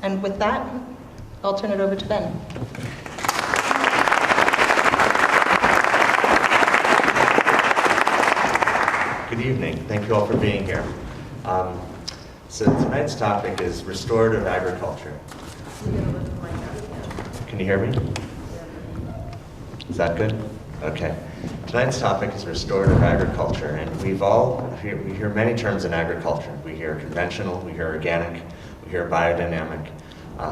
And with that, I'll turn it over to Ben. Good evening. Thank you all for being here. So tonight's topic is restorative agriculture. Can you hear me? Is that good? Okay. Tonight's topic is restorative agriculture, and we hear many terms in agriculture. We hear conventional, we hear organic, we hear biodynamic,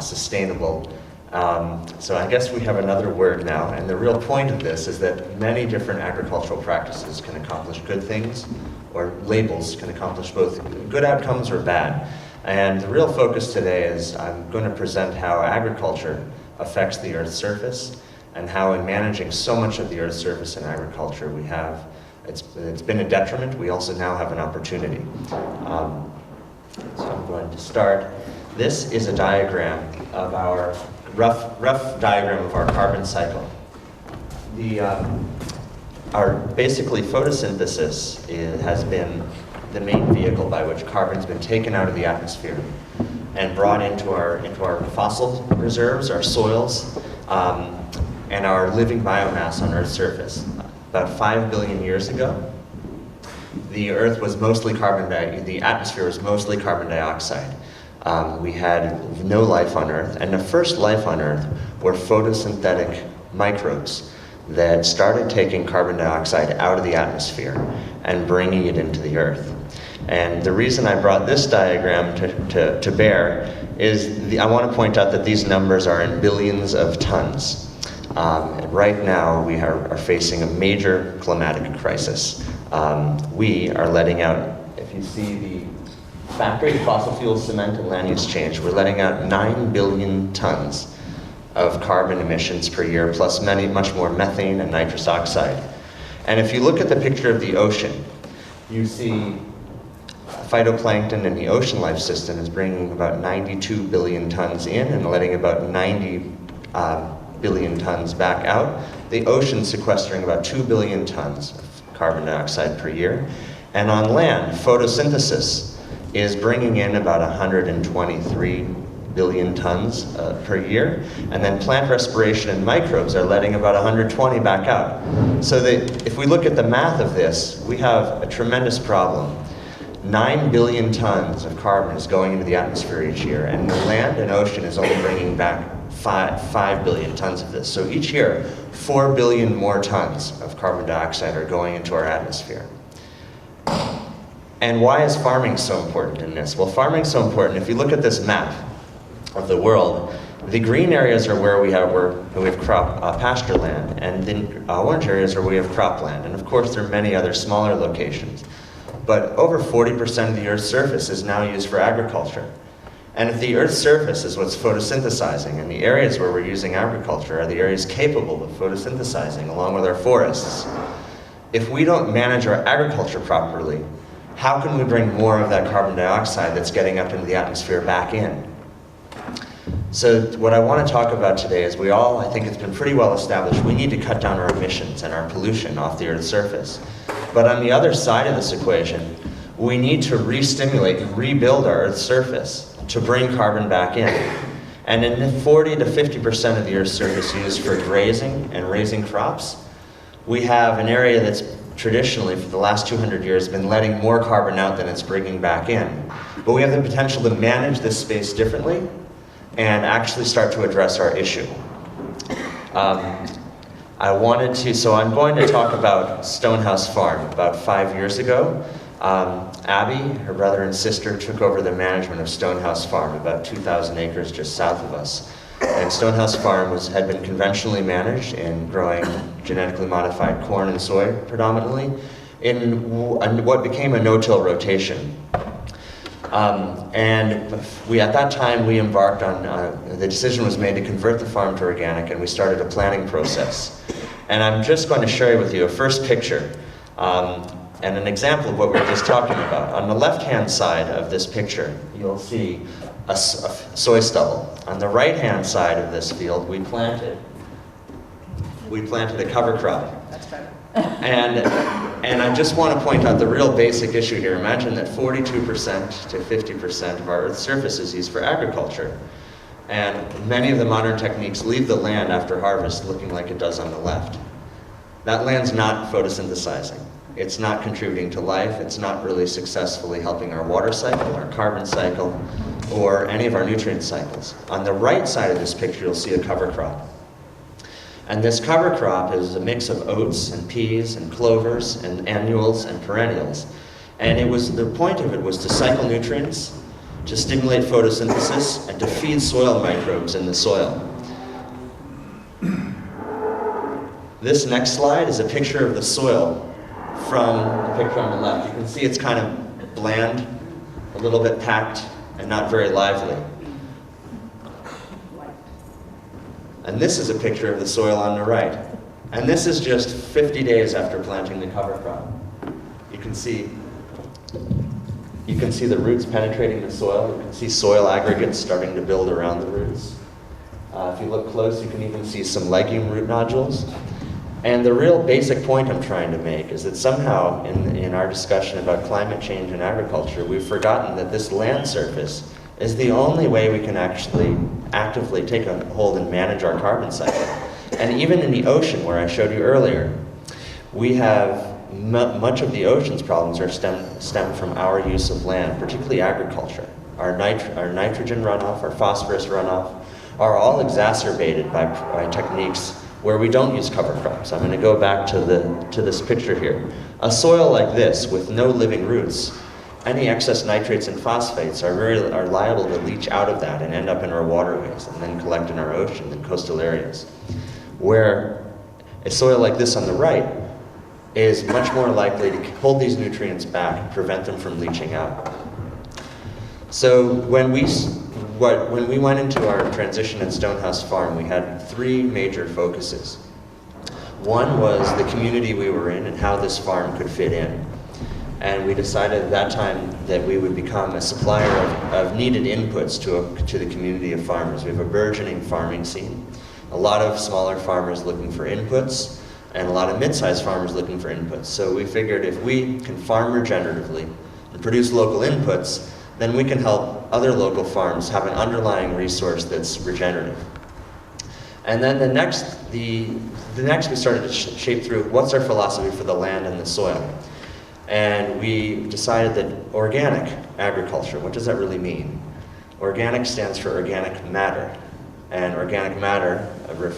sustainable. So I guess we have another word now, and the real point of this is that many different agricultural practices can accomplish good things, or labels can accomplish both good outcomes or bad. And the real focus today is I'm going to present how agriculture affects the Earth's surface, and how in managing so much of the Earth's surface in agriculture it's been a detriment. We also now have an opportunity. So I'm going to start. This is a diagram of our rough diagram of our carbon cycle. Our basically photosynthesis has been the main vehicle by which carbon's been taken out of the atmosphere and brought into our fossil reserves, our soils, and our living biomass on Earth's surface. About 5 billion years ago, the Earth was mostly the atmosphere was mostly carbon dioxide. We had no life on Earth, and the first life on Earth were photosynthetic microbes that started taking carbon dioxide out of the atmosphere and bringing it into the Earth. And the reason I brought this diagram to bear is I want to point out that these numbers are in billions of tons. And right now we are facing a major climatic crisis. We are letting out, if you see the factory fossil fuel, cement, and land use change, we're letting out 9 billion tons of carbon emissions per year, plus much more methane and nitrous oxide. And if you look at the picture of the ocean, you see phytoplankton in the ocean life system is bringing about 92 billion tons in and letting about 90 billion tons back out. The ocean sequestering about 2 billion tons of carbon dioxide per year. And on land, photosynthesis is bringing in about 123 billion tons per year, and then plant respiration and microbes are letting about 120 back out. So if we look at the math of this, we have a tremendous problem. 9 billion tons of carbon is going into the atmosphere each year, and the land and ocean is only bringing back 5 billion tons of this. So each year, 4 billion more tons of carbon dioxide are going into our atmosphere. And why is farming so important in this? Well, farming is so important. If you look at this map of the world, the green areas are where we have pasture land, and the orange areas are where we have cropland. And of course, there are many other smaller locations. But over 40% of the Earth's surface is now used for agriculture. And if the Earth's surface is what's photosynthesizing, and the areas where we're using agriculture are the areas capable of photosynthesizing, along with our forests, if we don't manage our agriculture properly, how can we bring more of that carbon dioxide that's getting up into the atmosphere back in? So what I want to talk about today is I think it's been pretty well established, we need to cut down our emissions and our pollution off the Earth's surface. But on the other side of this equation, we need to re-stimulate and rebuild our Earth's surface to bring carbon back in. And in 40 to 50% of the Earth's surface used for grazing and raising crops, we have an area that's traditionally, for the last 200 years, been letting more carbon out than it's bringing back in. But we have the potential to manage this space differently and actually start to address our issue. So I'm going to talk about Stonehouse Farm. About 5 years ago, Abby, her brother and sister, took over the management of Stonehouse Farm, about 2,000 acres just south of us. And Stonehouse Farm had been conventionally managed in growing genetically modified corn and soy predominantly in what became a no-till rotation. At that time we embarked on, the decision was made to convert the farm to organic, and we started a planning process. And I'm just going to share with you a first picture and an example of what we were just talking about. On the left-hand side of this picture, you'll see a soy stubble. On the right-hand side of this field, we planted a cover crop. That's better. And I just want to point out the real basic issue here. Imagine that 42% to 50% of our Earth's surface is used for agriculture. And many of the modern techniques leave the land after harvest looking like it does on the left. That land's not photosynthesizing. It's not contributing to life. It's not really successfully helping our water cycle, our carbon cycle, or any of our nutrient cycles. On the right side of this picture, you'll see a cover crop. And this cover crop is a mix of oats and peas and clovers and annuals and perennials. And the point of it was to cycle nutrients, to stimulate photosynthesis, and to feed soil microbes in the soil. This next slide is a picture of the soil from the picture on the left. You can see it's kind of bland, a little bit packed, and not very lively. And this is a picture of the soil on the right. And this is just 50 days after planting the cover crop. You can see the roots penetrating the soil. You can see soil aggregates starting to build around the roots. If you look close, you can even see some legume root nodules. And the real basic point I'm trying to make is that somehow in our discussion about climate change and agriculture, we've forgotten that this land surface is the only way we can actually actively take a hold and manage our carbon cycle. And even in the ocean, where I showed you earlier, we have much of the ocean's problems are stem from our use of land, particularly agriculture. Our nitrogen runoff, our phosphorus runoff are all exacerbated by techniques where we don't use cover crops. I'm going to go back to this picture here. A soil like this with no living roots, any excess nitrates and phosphates are liable to leach out of that and end up in our waterways and then collect in our ocean and coastal areas. Where a soil like this on the right is much more likely to hold these nutrients back and prevent them from leaching out. So when we went into our transition at Stonehouse Farm, we had three major focuses. One was the community we were in and how this farm could fit in. And we decided at that time that we would become a supplier of needed inputs to the community of farmers. We have a burgeoning farming scene, a lot of smaller farmers looking for inputs, and a lot of mid-sized farmers looking for inputs. So we figured if we can farm regeneratively and produce local inputs, then we can help other local farms have an underlying resource that's regenerative. And then the next we started to shape through what's our philosophy for the land and the soil. And we decided that organic agriculture, what does that really mean? Organic stands for organic matter. And organic matter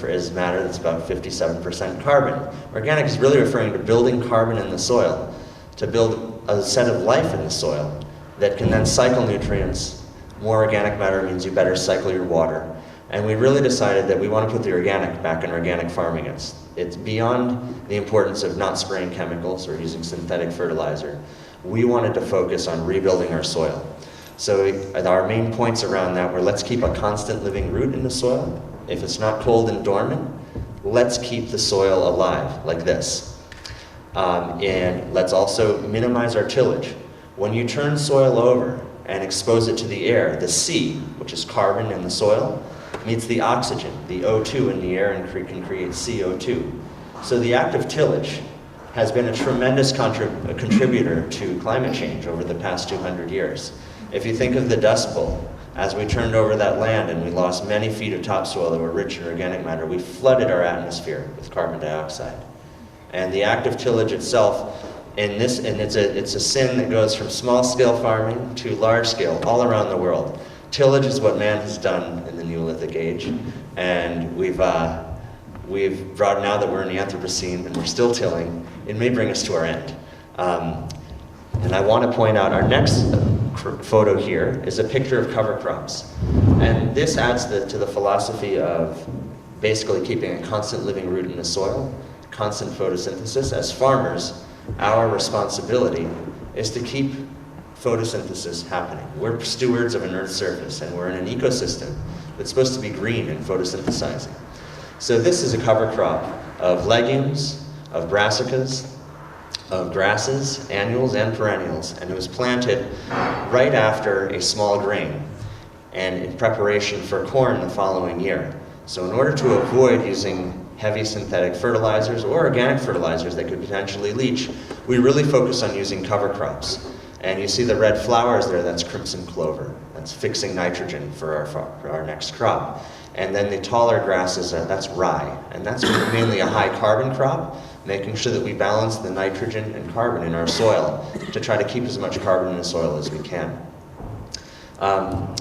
is matter that's about 57% carbon. Organic is really referring to building carbon in the soil, to build a set of life in the soil that can then cycle nutrients. More organic matter means you better cycle your water. And we really decided that we want to put the organic back in organic farming. It's beyond the importance of not spraying chemicals or using synthetic fertilizer. We wanted to focus on rebuilding our soil. So our main points around that were, let's keep a constant living root in the soil. If it's not cold and dormant, let's keep the soil alive, like this. And let's also minimize our tillage. When you turn soil over and expose it to the air, the C, which is carbon in the soil, meets the oxygen, the O2 in the air, and can create CO2. So the act of tillage has been a tremendous contributor to climate change over the past 200 years. If you think of the Dust Bowl, as we turned over that land and we lost many feet of topsoil that were rich in organic matter, we flooded our atmosphere with carbon dioxide. And the act of tillage itself, it's a sin that goes from small-scale farming to large-scale all around the world. Tillage is what man has done in the Neolithic age, and we've brought, now that we're in the Anthropocene and we're still tilling, it may bring us to our end. And I want to point out our next photo here is a picture of cover crops. And this adds to the philosophy of basically keeping a constant living root in the soil, constant photosynthesis. As farmers, our responsibility is to keep photosynthesis happening. We're stewards of an Earth's surface, and we're in an ecosystem that's supposed to be green and photosynthesizing. So this is a cover crop of legumes, of brassicas, of grasses, annuals, and perennials, and it was planted right after a small grain and in preparation for corn the following year. So in order to avoid using heavy synthetic fertilizers or organic fertilizers that could potentially leach, we really focus on using cover crops. And you see the red flowers there, that's crimson clover. That's fixing nitrogen for our next crop. And then the taller grasses, that's rye. And that's mainly a high carbon crop, making sure that we balance the nitrogen and carbon in our soil to try to keep as much carbon in the soil as we can. I'm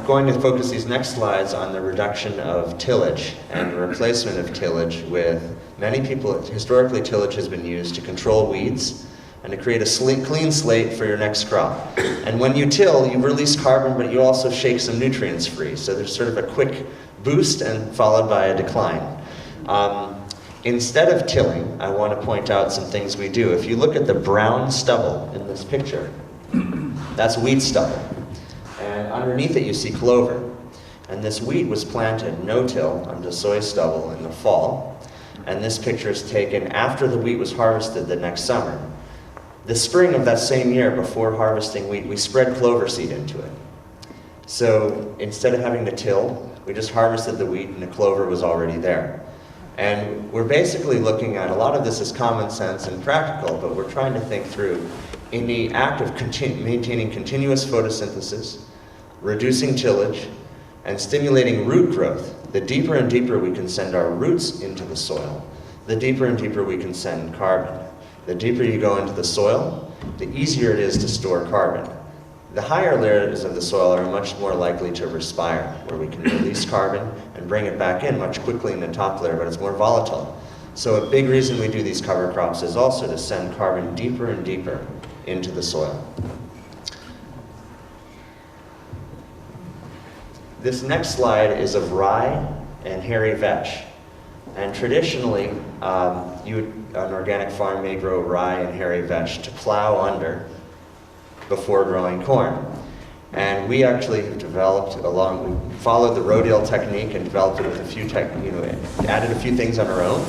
going to focus these next slides on the reduction of tillage and the replacement of tillage with many people. Historically, tillage has been used to control weeds and to create a clean slate for your next crop. And when you till, you release carbon, but you also shake some nutrients free. So there's sort of a quick boost and followed by a decline. Instead of tilling, I want to point out some things we do. If you look at the brown stubble in this picture, that's wheat stubble. And underneath it you see clover. And this wheat was planted no-till onto soy stubble in the fall. And this picture is taken after the wheat was harvested the next summer. The spring of that same year, before harvesting wheat, we spread clover seed into it. So instead of having to till, we just harvested the wheat and the clover was already there. And we're basically looking at, a lot of this is common sense and practical, but we're trying to think through, in the act of maintaining continuous photosynthesis, reducing tillage, and stimulating root growth, the deeper and deeper we can send our roots into the soil, the deeper and deeper we can send carbon. The deeper you go into the soil, the easier it is to store carbon. The higher layers of the soil are much more likely to respire, where we can release carbon and bring it back in much quickly in the top layer, but it's more volatile. So a big reason we do these cover crops is also to send carbon deeper and deeper into the soil. This next slide is of rye and hairy vetch. And traditionally, an organic farm may grow rye and hairy vetch to plow under before growing corn. And we actually have developed we followed the Rodale technique and developed it with a few added a few things on our own.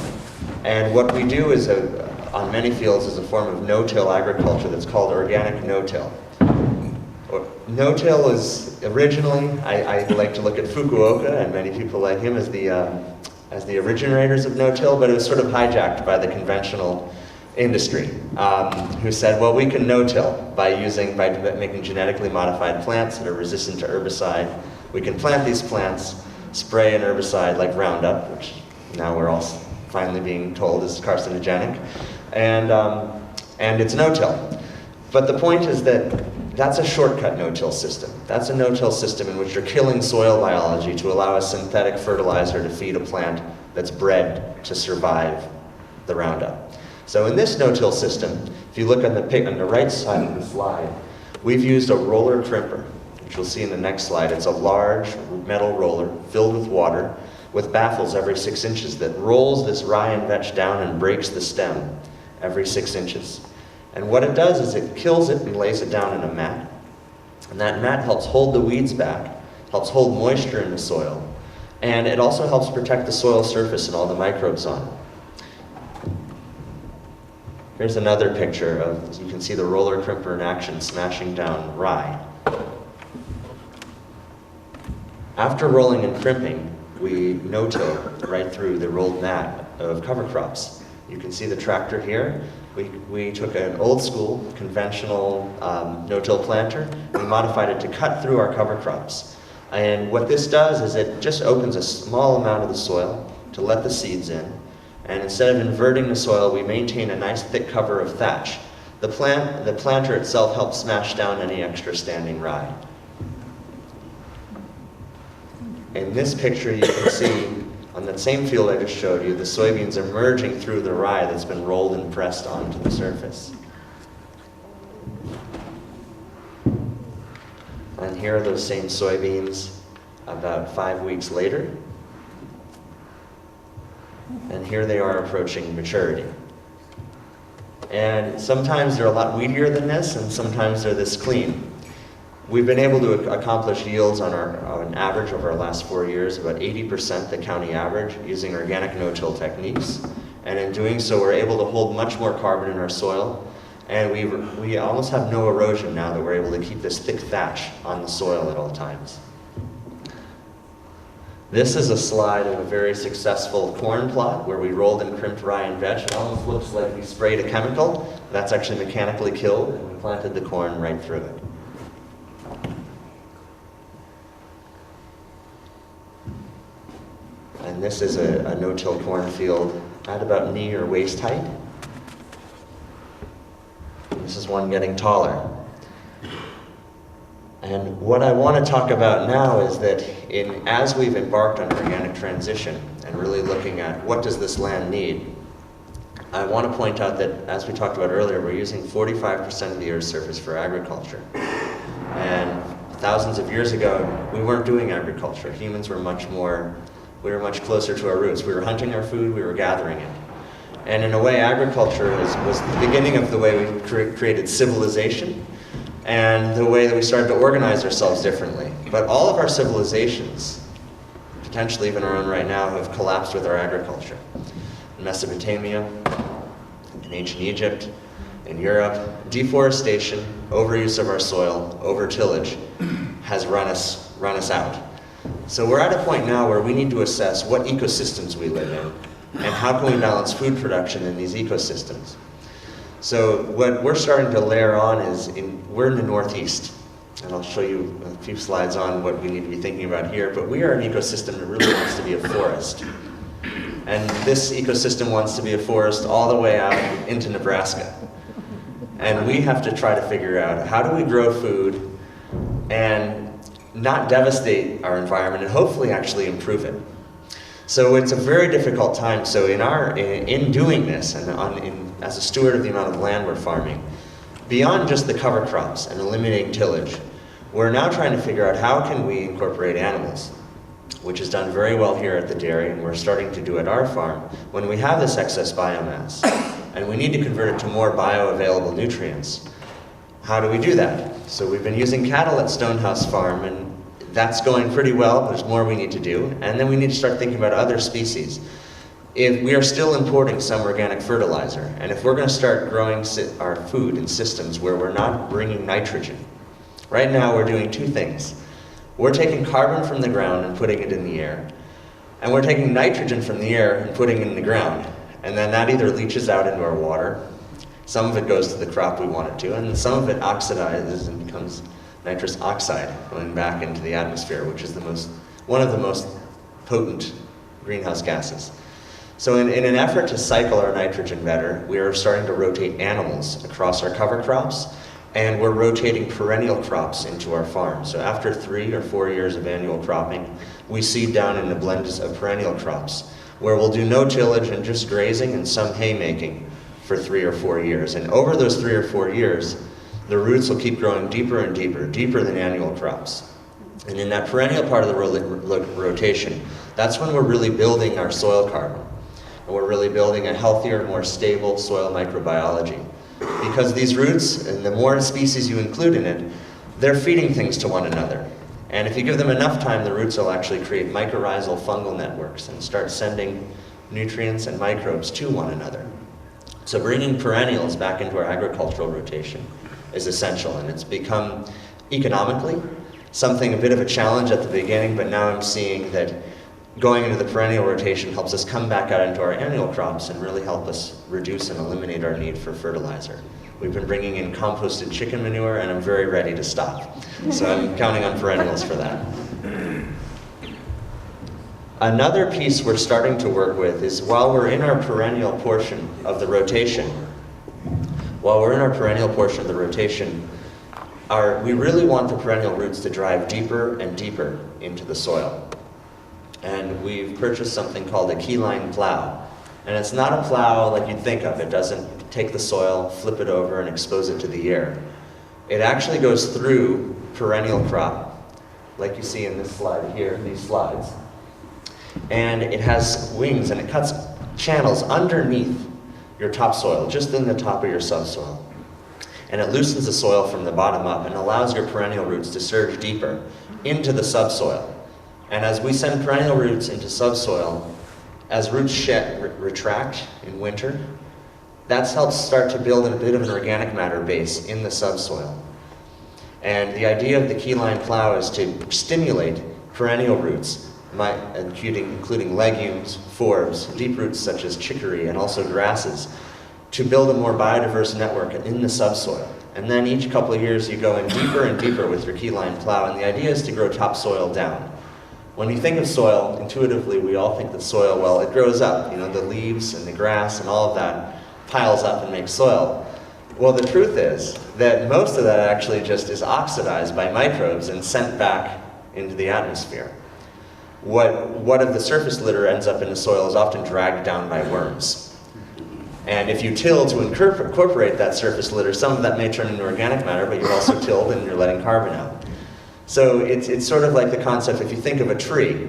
And what we do is, on many fields, is a form of no-till agriculture that's called organic no-till. No-till is originally, I like to look at Fukuoka, and many people like him as the originators of no-till, but it was sort of hijacked by the conventional industry, who said, well, we can no-till by making genetically modified plants that are resistant to herbicide. We can plant these plants, spray an herbicide like Roundup, which now we're all finally being told is carcinogenic, and it's no-till. But the point is that that's a shortcut no-till system. That's a no-till system in which you're killing soil biology to allow a synthetic fertilizer to feed a plant that's bred to survive the Roundup. So in this no-till system, if you look on the right side of the slide, we've used a roller crimper, which you'll see in the next slide. It's a large metal roller filled with water with baffles every 6 inches that rolls this rye and vetch down and breaks the stem every 6 inches. And what it does is it kills it and lays it down in a mat. And that mat helps hold the weeds back, helps hold moisture in the soil, and it also helps protect the soil surface and all the microbes on it. Here's another picture of, you can see the roller crimper in action smashing down rye. After rolling and crimping, we no-till right through the rolled mat of cover crops. You can see the tractor here. We took an old school, conventional no-till planter, we modified it to cut through our cover crops. And what this does is it just opens a small amount of the soil to let the seeds in. And instead of inverting the soil, we maintain a nice thick cover of thatch. The planter itself helps smash down any extra standing rye. In this picture you can see, on that same field I just showed you, the soybeans emerging through the rye that's been rolled and pressed onto the surface. And here are those same soybeans about 5 weeks later. And here they are approaching maturity. And sometimes they're a lot weedier than this, and sometimes they're this clean. We've been able to accomplish yields on average over our last 4 years, about 80% the county average, using organic no-till techniques. And in doing so, we're able to hold much more carbon in our soil. And we almost have no erosion now that we're able to keep this thick thatch on the soil at all times. This is a slide of a very successful corn plot where we rolled and crimped rye and vetch. It almost looks like we sprayed a chemical. That's actually mechanically killed. planted the corn right through it. And this is a no-till cornfield at about knee or waist height. This is one getting taller. And what I want to talk about now is that as we've embarked on organic transition and really looking at what does this land need, I want to point out that, as we talked about earlier, we're using 45% of the Earth's surface for agriculture. And thousands of years ago, we weren't doing agriculture. Humans were much closer to our roots. We were hunting our food, we were gathering it. And in a way, agriculture was the beginning of the way we created civilization and the way that we started to organize ourselves differently. But all of our civilizations, potentially even our own right now, have collapsed with our agriculture. In Mesopotamia, in ancient Egypt, in Europe, deforestation, overuse of our soil, over-tillage has run us out. So we're at a point now where we need to assess what ecosystems we live in and how can we balance food production in these ecosystems. So what we're starting to layer on is, we're in the Northeast, and I'll show you a few slides on what we need to be thinking about here, but we are an ecosystem that really wants to be a forest. And this ecosystem wants to be a forest all the way out into Nebraska. And we have to try to figure out, how do we grow food and not devastate our environment and hopefully actually improve it? So it's a very difficult time. So in doing this, and as a steward of the amount of land we're farming, beyond just the cover crops and eliminating tillage, we're now trying to figure out how can we incorporate animals, which is done very well here at the dairy, and we're starting to do at our farm when we have this excess biomass, and we need to convert it to more bioavailable nutrients. How do we do that? So we've been using cattle at Stonehouse Farm, and that's going pretty well, but there's more we need to do. And then we need to start thinking about other species. If we are still importing some organic fertilizer, and if we're going to start growing our food in systems where we're not bringing nitrogen, right now we're doing two things. We're taking carbon from the ground and putting it in the air, and we're taking nitrogen from the air and putting it in the ground. And then that either leaches out into our water, some of it goes to the crop we want it to, and some of it oxidizes and becomes nitrous oxide going back into the atmosphere, which is one of the most potent greenhouse gases. So in an effort to cycle our nitrogen better, we are starting to rotate animals across our cover crops, and we're rotating perennial crops into our farm. So after 3 or 4 years of annual cropping, we seed down into blends of perennial crops, where we'll do no tillage and just grazing and some haymaking for 3 or 4 years. And over those 3 or 4 years, the roots will keep growing deeper and deeper than annual crops. And in that perennial part of the rotation, that's when we're really building our soil carbon. And we're really building a healthier, more stable soil microbiology. Because these roots, and the more species you include in it, they're feeding things to one another. And if you give them enough time, the roots will actually create mycorrhizal fungal networks and start sending nutrients and microbes to one another. So bringing perennials back into our agricultural rotation is essential, and it's become economically something a bit of a challenge at the beginning, but now I'm seeing that going into the perennial rotation helps us come back out into our annual crops and really help us reduce and eliminate our need for fertilizer. We've been bringing in composted chicken manure, and I'm very ready to stop. So I'm counting on perennials for that. Another piece we're starting to work with is, while we're in our perennial portion of the rotation, we really want the perennial roots to drive deeper and deeper into the soil. And we've purchased something called a Keyline Plow. And it's not a plow like you'd think of. It doesn't take the soil, flip it over, and expose it to the air. It actually goes through perennial crop, like you see in this slide here, these slides. And it has wings, and it cuts channels underneath your topsoil, just in the top of your subsoil. And it loosens the soil from the bottom up and allows your perennial roots to surge deeper into the subsoil. And as we send perennial roots into subsoil, as roots retract in winter, that helps start to build a bit of an organic matter base in the subsoil. And the idea of the Keyline Plow is to stimulate perennial roots, including legumes, forbs, deep roots such as chicory, and also grasses, to build a more biodiverse network in the subsoil. And then each couple of years you go in deeper and deeper with your Keyline Plow, and the idea is to grow topsoil down. When we think of soil, intuitively we all think that soil, well, it grows up. You know, the leaves and the grass and all of that piles up and makes soil. Well, the truth is that most of that actually just is oxidized by microbes and sent back into the atmosphere. What of the surface litter ends up in the soil is often dragged down by worms. And if you till to incorporate that surface litter, some of that may turn into organic matter, but you've also tilled and you're letting carbon out. So it's sort of like the concept, if you think of a tree,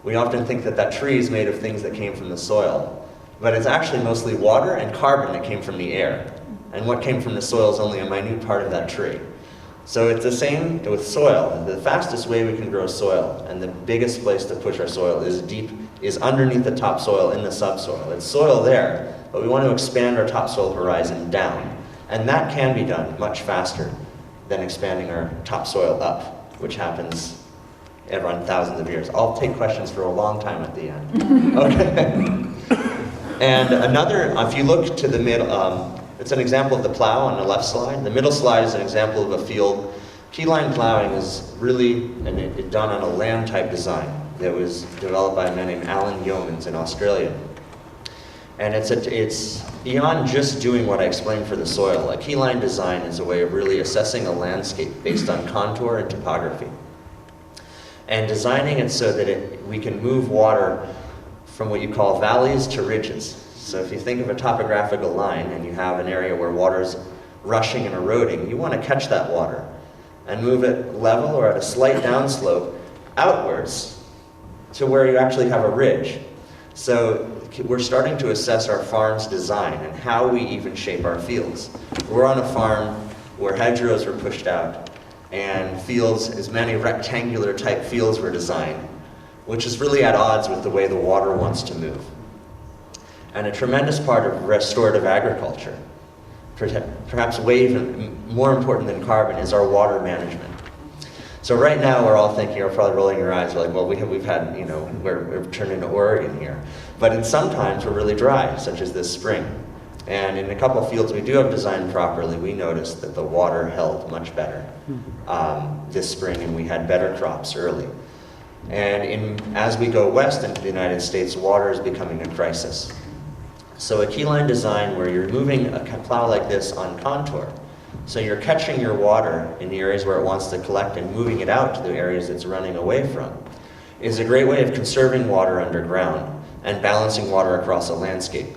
we often think that that tree is made of things that came from the soil. But it's actually mostly water and carbon that came from the air. And what came from the soil is only a minute part of that tree. So it's the same with soil. The fastest way we can grow soil, and the biggest place to push our soil is underneath the topsoil in the subsoil. It's soil there, but we want to expand our topsoil horizon down. And that can be done much faster than expanding our topsoil up, which happens around thousands of years. I'll take questions for a long time at the end. Okay. And another, if you look to the middle, it's an example of the plow on the left slide. The middle slide is an example of a field. Keyline plowing is really done on a land type design that was developed by a man named Alan Yeomans in Australia. And it's beyond just doing what I explained for the soil. A keyline design is a way of really assessing a landscape based on contour and topography. And designing it so that we can move water from what you call valleys to ridges. So if you think of a topographical line and you have an area where water's rushing and eroding, you want to catch that water and move it level or at a slight downslope outwards to where you actually have a ridge. So we're starting to assess our farm's design and how we even shape our fields. We're on a farm where hedgerows were pushed out and fields, as many rectangular type fields were designed, which is really at odds with the way the water wants to move. And a tremendous part of restorative agriculture, perhaps way even more important than carbon, is our water management. So right now we're all thinking, you're probably rolling your eyes, we're like, well, we've had, you know, we're turned into Oregon here. But in some times we're really dry, such as this spring. And in a couple of fields we do have designed properly, we noticed that the water held much better this spring, and we had better crops early. And as we go west into the United States, water is becoming a crisis. So a keyline design where you're moving a plow like this on contour, so you're catching your water in the areas where it wants to collect and moving it out to the areas it's running away from, is a great way of conserving water underground and balancing water across a landscape,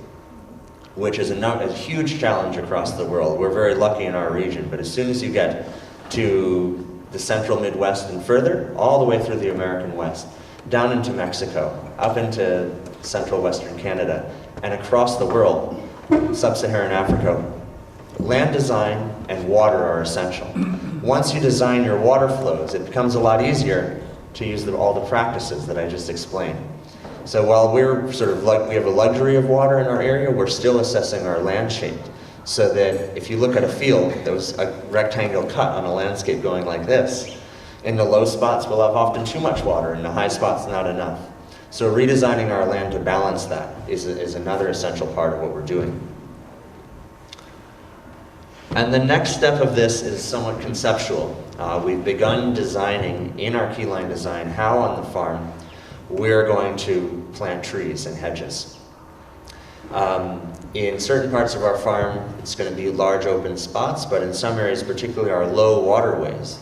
which is a huge challenge across the world. We're very lucky in our region, but as soon as you get to the central Midwest and further, all the way through the American West, down into Mexico, up into central Western Canada, and across the world, sub-Saharan Africa, land design and water are essential. Once you design your water flows, it becomes a lot easier to use all the practices that I just explained. So while we're we have a luxury of water in our area, we're still assessing our land shape, so that if you look at a field that was a rectangle cut on a landscape going like this, in the low spots we'll have often too much water, in the high spots not enough. So redesigning our land to balance that is another essential part of what we're doing. And the next step of this is somewhat conceptual. We've begun designing in our keyline design how on the farm we're going to plant trees and hedges. In certain parts of our farm, it's going to be large open spots, but in some areas, particularly our low waterways,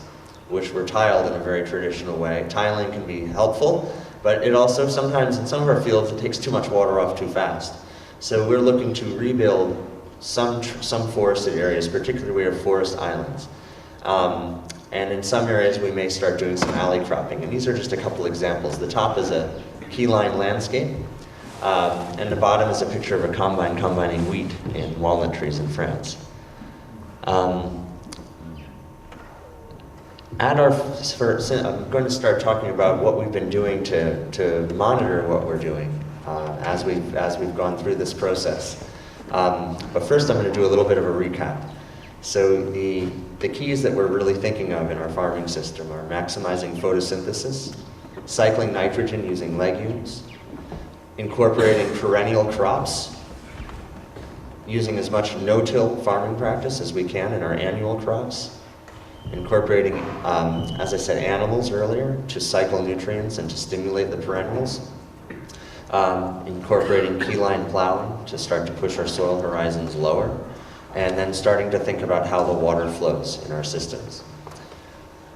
which were tiled in a very traditional way. Tiling can be helpful, but it also sometimes in some of our fields it takes too much water off too fast. So we're looking to rebuild some forested areas, particularly where we have forest islands. And in some areas we may start doing some alley cropping, and these are just a couple examples. The top is a keyline landscape, and the bottom is a picture of a combine combining wheat in walnut trees in France. I'm going to start talking about what we've been doing to monitor what we're doing as we've gone through this process. But first I'm going to do a little bit of a recap. So the keys that we're really thinking of in our farming system are maximizing photosynthesis, cycling nitrogen using legumes, incorporating perennial crops, using as much no-till farming practice as we can in our annual crops, incorporating, as I said, animals earlier to cycle nutrients and to stimulate the perennials, incorporating Keyline Plowing to start to push our soil horizons lower, and then starting to think about how the water flows in our systems.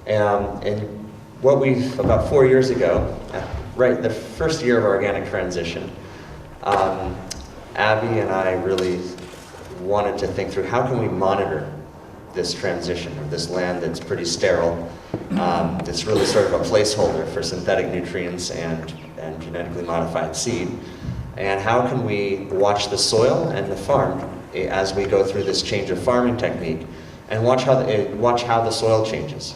And what about 4 years ago, right, the first year of our organic transition, Abby and I really wanted to think through how can we monitor this transition of this land that's pretty sterile, that's really sort of a placeholder for synthetic nutrients and genetically modified seed, and how can we watch the soil and the farm as we go through this change of farming technique, and watch how the soil changes.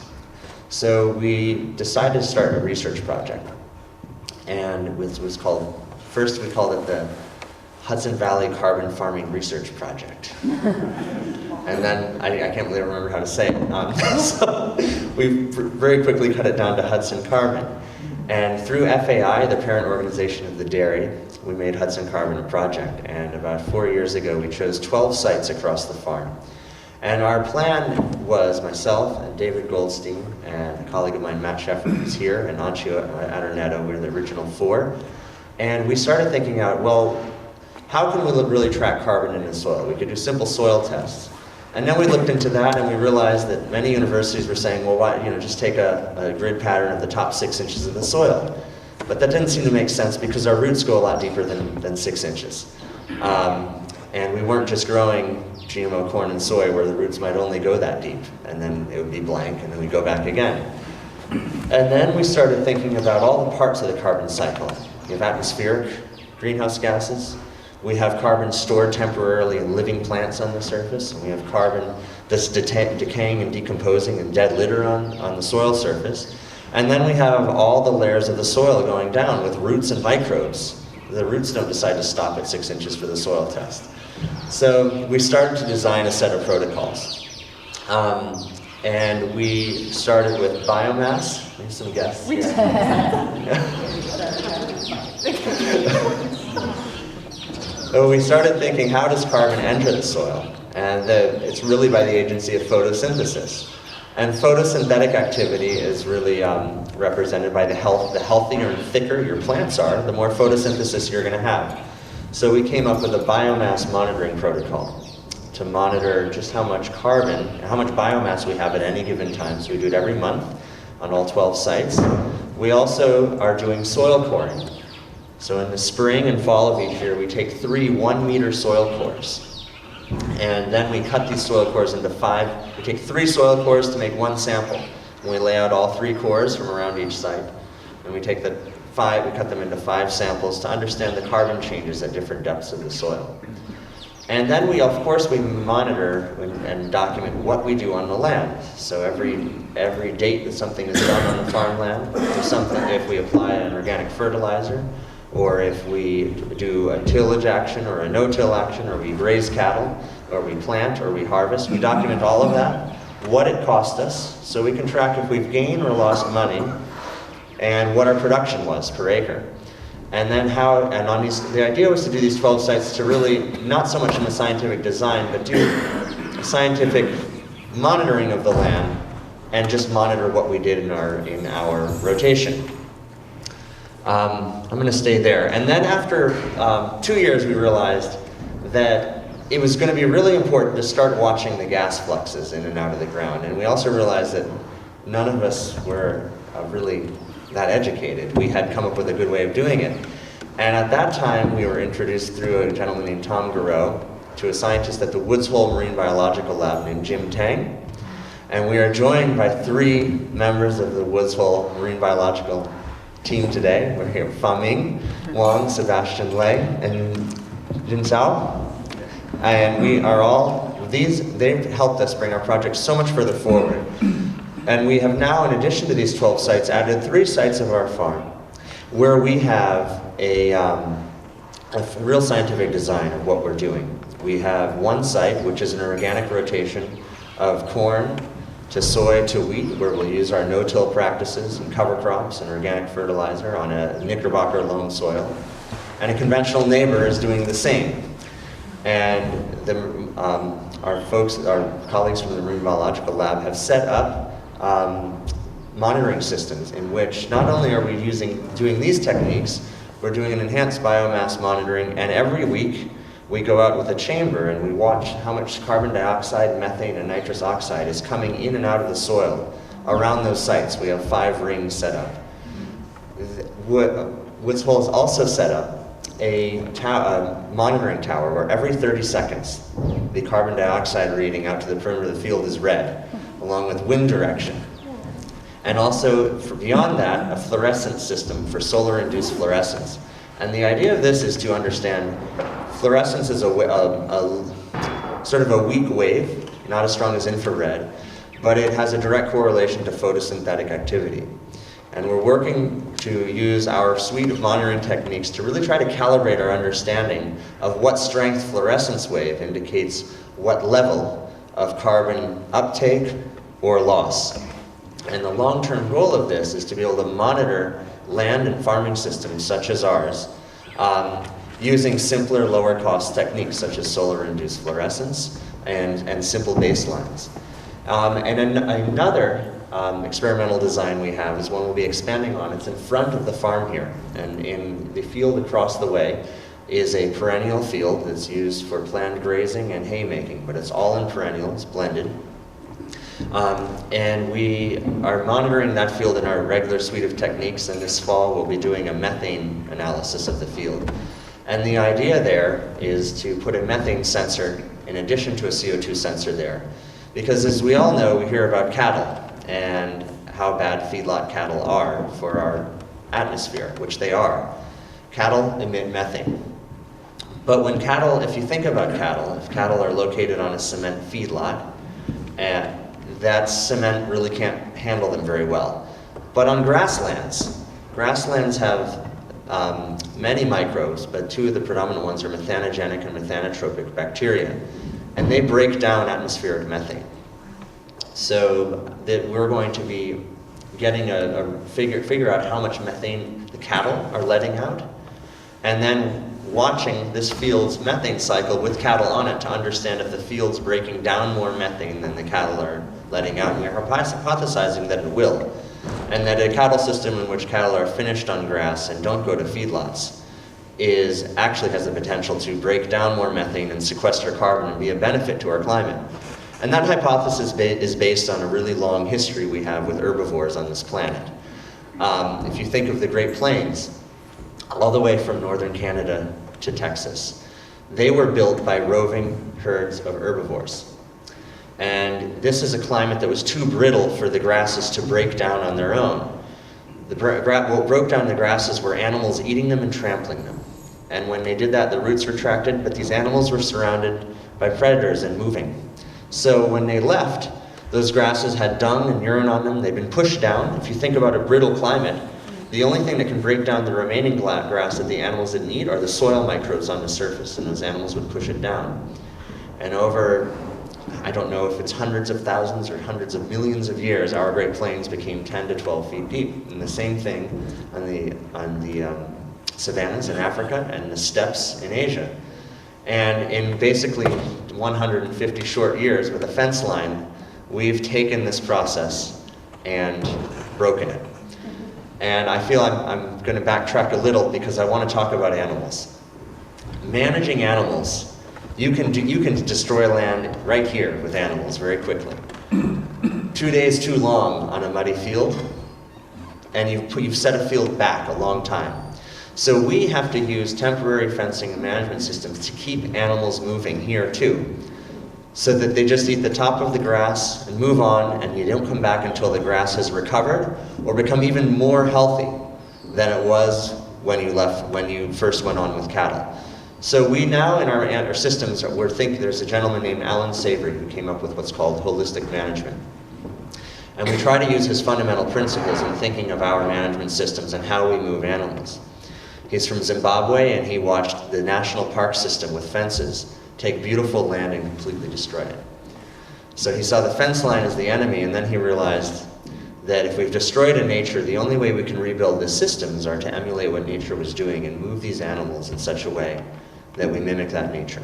So we decided to start a research project, and it was called, first we called it the Hudson Valley Carbon Farming Research Project. And then, I can't really remember how to say it. So we very quickly cut it down to Hudson Carbon. And through FAI, the parent organization of the dairy, we made Hudson Carbon a project. And about 4 years ago, we chose 12 sites across the farm. And our plan was myself and David Goldstein and a colleague of mine, Matt Sheffer, who's here, and Ancio Adornetto, we were the original 4. And we started thinking out, well, how can we really track carbon in the soil? We could do simple soil tests. And then we looked into that and we realized that many universities were saying, well, why, just take a grid pattern of the top 6 inches of the soil. But that didn't seem to make sense because our roots go a lot deeper than 6 inches. And we weren't just growing GMO corn and soy where the roots might only go that deep, and then it would be blank, and then we'd go back again. And then we started thinking about all the parts of the carbon cycle. We have atmospheric greenhouse gases. We have carbon stored temporarily in living plants on the surface, and we have carbon that's decaying and decomposing in dead litter on the soil surface. And then we have all the layers of the soil going down with roots and microbes. The roots don't decide to stop at 6 inches for the soil test. So we started to design a set of protocols. And we started with biomass. Here's some guests here. So we started thinking, how does carbon enter the soil? And it's really by the agency of photosynthesis. And photosynthetic activity is really represented by the healthier and thicker your plants are, the more photosynthesis you're going to have. So we came up with a biomass monitoring protocol to monitor just how much carbon, how much biomass we have at any given time. So we do it every month on all 12 sites. We also are doing soil coring. So in the spring and fall of each year, we take 3 1-meter soil cores. And then we cut these soil cores into 5. We take 3 soil cores to make 1 sample. And we lay out all 3 cores from around each site. And we take we cut them into 5 samples to understand the carbon changes at different depths of the soil. And then we monitor and document what we do on the land. So every date that something is done on the farmland, if we apply an organic fertilizer, or if we do a tillage action or a no-till action, or we raise cattle, or we plant, or we harvest, we document all of that, what it cost us, so we can track if we've gained or lost money, and what our production was per acre. And then the idea was to do these 12 sites to really, not so much in the scientific design, but do a scientific monitoring of the land, and just monitor what we did in our rotation. I'm going to stay there. And then after 2 years, we realized that it was going to be really important to start watching the gas fluxes in and out of the ground. And we also realized that none of us were really that educated. We had come up with a good way of doing it. And at that time, we were introduced through a gentleman named Tom Garreau to a scientist at the Woods Hole Marine Biological Lab named Jim Tang. And we are joined by 3 members of the Woods Hole Marine Biological team today. We're here, Faming Wang, Sebastian Lei, and Jin Zhao. And we are all, they've helped us bring our project so much further forward. And we have now, in addition to these 12 sites, added 3 sites of our farm where we have a real scientific design of what we're doing. We have 1 site, which is an organic rotation of corn to soy to wheat, where we'll use our no-till practices and cover crops and organic fertilizer on a Knickerbocker loam soil. And a conventional neighbor is doing the same. And our colleagues from the Marine Biological Lab have set up monitoring systems in which not only are we doing these techniques, we're doing an enhanced biomass monitoring, and every week we go out with a chamber and we watch how much carbon dioxide, methane, and nitrous oxide is coming in and out of the soil around those sites. We have 5 rings set up. Woods Hole has also set up a monitoring tower where every 30 seconds the carbon dioxide reading out to the perimeter of the field is read, along with wind direction. And also, beyond that, a fluorescence system for solar-induced fluorescence. And the idea of this is to understand fluorescence is a sort of a weak wave, not as strong as infrared, but it has a direct correlation to photosynthetic activity. And we're working to use our suite of monitoring techniques to really try to calibrate our understanding of what strength fluorescence wave indicates what level of carbon uptake or loss. And the long-term goal of this is to be able to monitor land and farming systems such as ours using simpler, lower-cost techniques such as solar-induced fluorescence and simple baselines. Another experimental design we have is one we'll be expanding on. It's in front of the farm here, and in the field across the way is a perennial field that's used for planned grazing and haymaking, but it's all in perennials, blended. And we are monitoring that field in our regular suite of techniques, and this fall we'll be doing a methane analysis of the field. And the idea there is to put a methane sensor in addition to a CO2 sensor there. Because as we all know, we hear about cattle and how bad feedlot cattle are for our atmosphere, which they are. Cattle emit methane. But when cattle, if you think about cattle, if cattle are located on a cement feedlot, that cement really can't handle them very well. But on grasslands have many microbes, but 2 of the predominant ones are methanogenic and methanotropic bacteria, and they break down atmospheric methane. So that we're going to be getting figure out how much methane the cattle are letting out, and then watching this field's methane cycle with cattle on it to understand if the field's breaking down more methane than the cattle are letting out. And we're hypothesizing that it will, and that a cattle system in which cattle are finished on grass and don't go to feedlots actually has the potential to break down more methane and sequester carbon and be a benefit to our climate. And that hypothesis is based on a really long history we have with herbivores on this planet. If you think of the Great Plains, all the way from northern Canada to Texas, they were built by roving herds of herbivores. And this is a climate that was too brittle for the grasses to break down on their own. What broke down the grasses were animals eating them and trampling them. And when they did that, the roots retracted, but these animals were surrounded by predators and moving. So when they left, those grasses had dung and urine on them. They'd been pushed down. If you think about a brittle climate, the only thing that can break down the remaining grass that the animals didn't eat are the soil microbes on the surface, and those animals would push it down. And over, I don't know if it's hundreds of thousands or hundreds of millions of years, our Great Plains became 10 to 12 feet deep. And the same thing on the savannas in Africa and the steppes in Asia. And in basically 150 short years with a fence line, we've taken this process and broken it. And I feel I'm going to backtrack a little because I want to talk about animals. Managing animals, you can destroy land right here with animals very quickly. 2 days too long on a muddy field, and you've set a field back a long time. So we have to use temporary fencing and management systems to keep animals moving here too, so that they just eat the top of the grass and move on, and you don't come back until the grass has recovered or become even more healthy than it was when you first went on with cattle. So we now in our systems, we're thinking, there's a gentleman named Alan Savory who came up with what's called holistic management. And we try to use his fundamental principles in thinking of our management systems and how we move animals. He's from Zimbabwe, and he watched the national park system with fences take beautiful land and completely destroy it. So he saw the fence line as the enemy, and then he realized that if we've destroyed a nature, the only way we can rebuild the systems are to emulate what nature was doing and move these animals in such a way that we mimic that nature.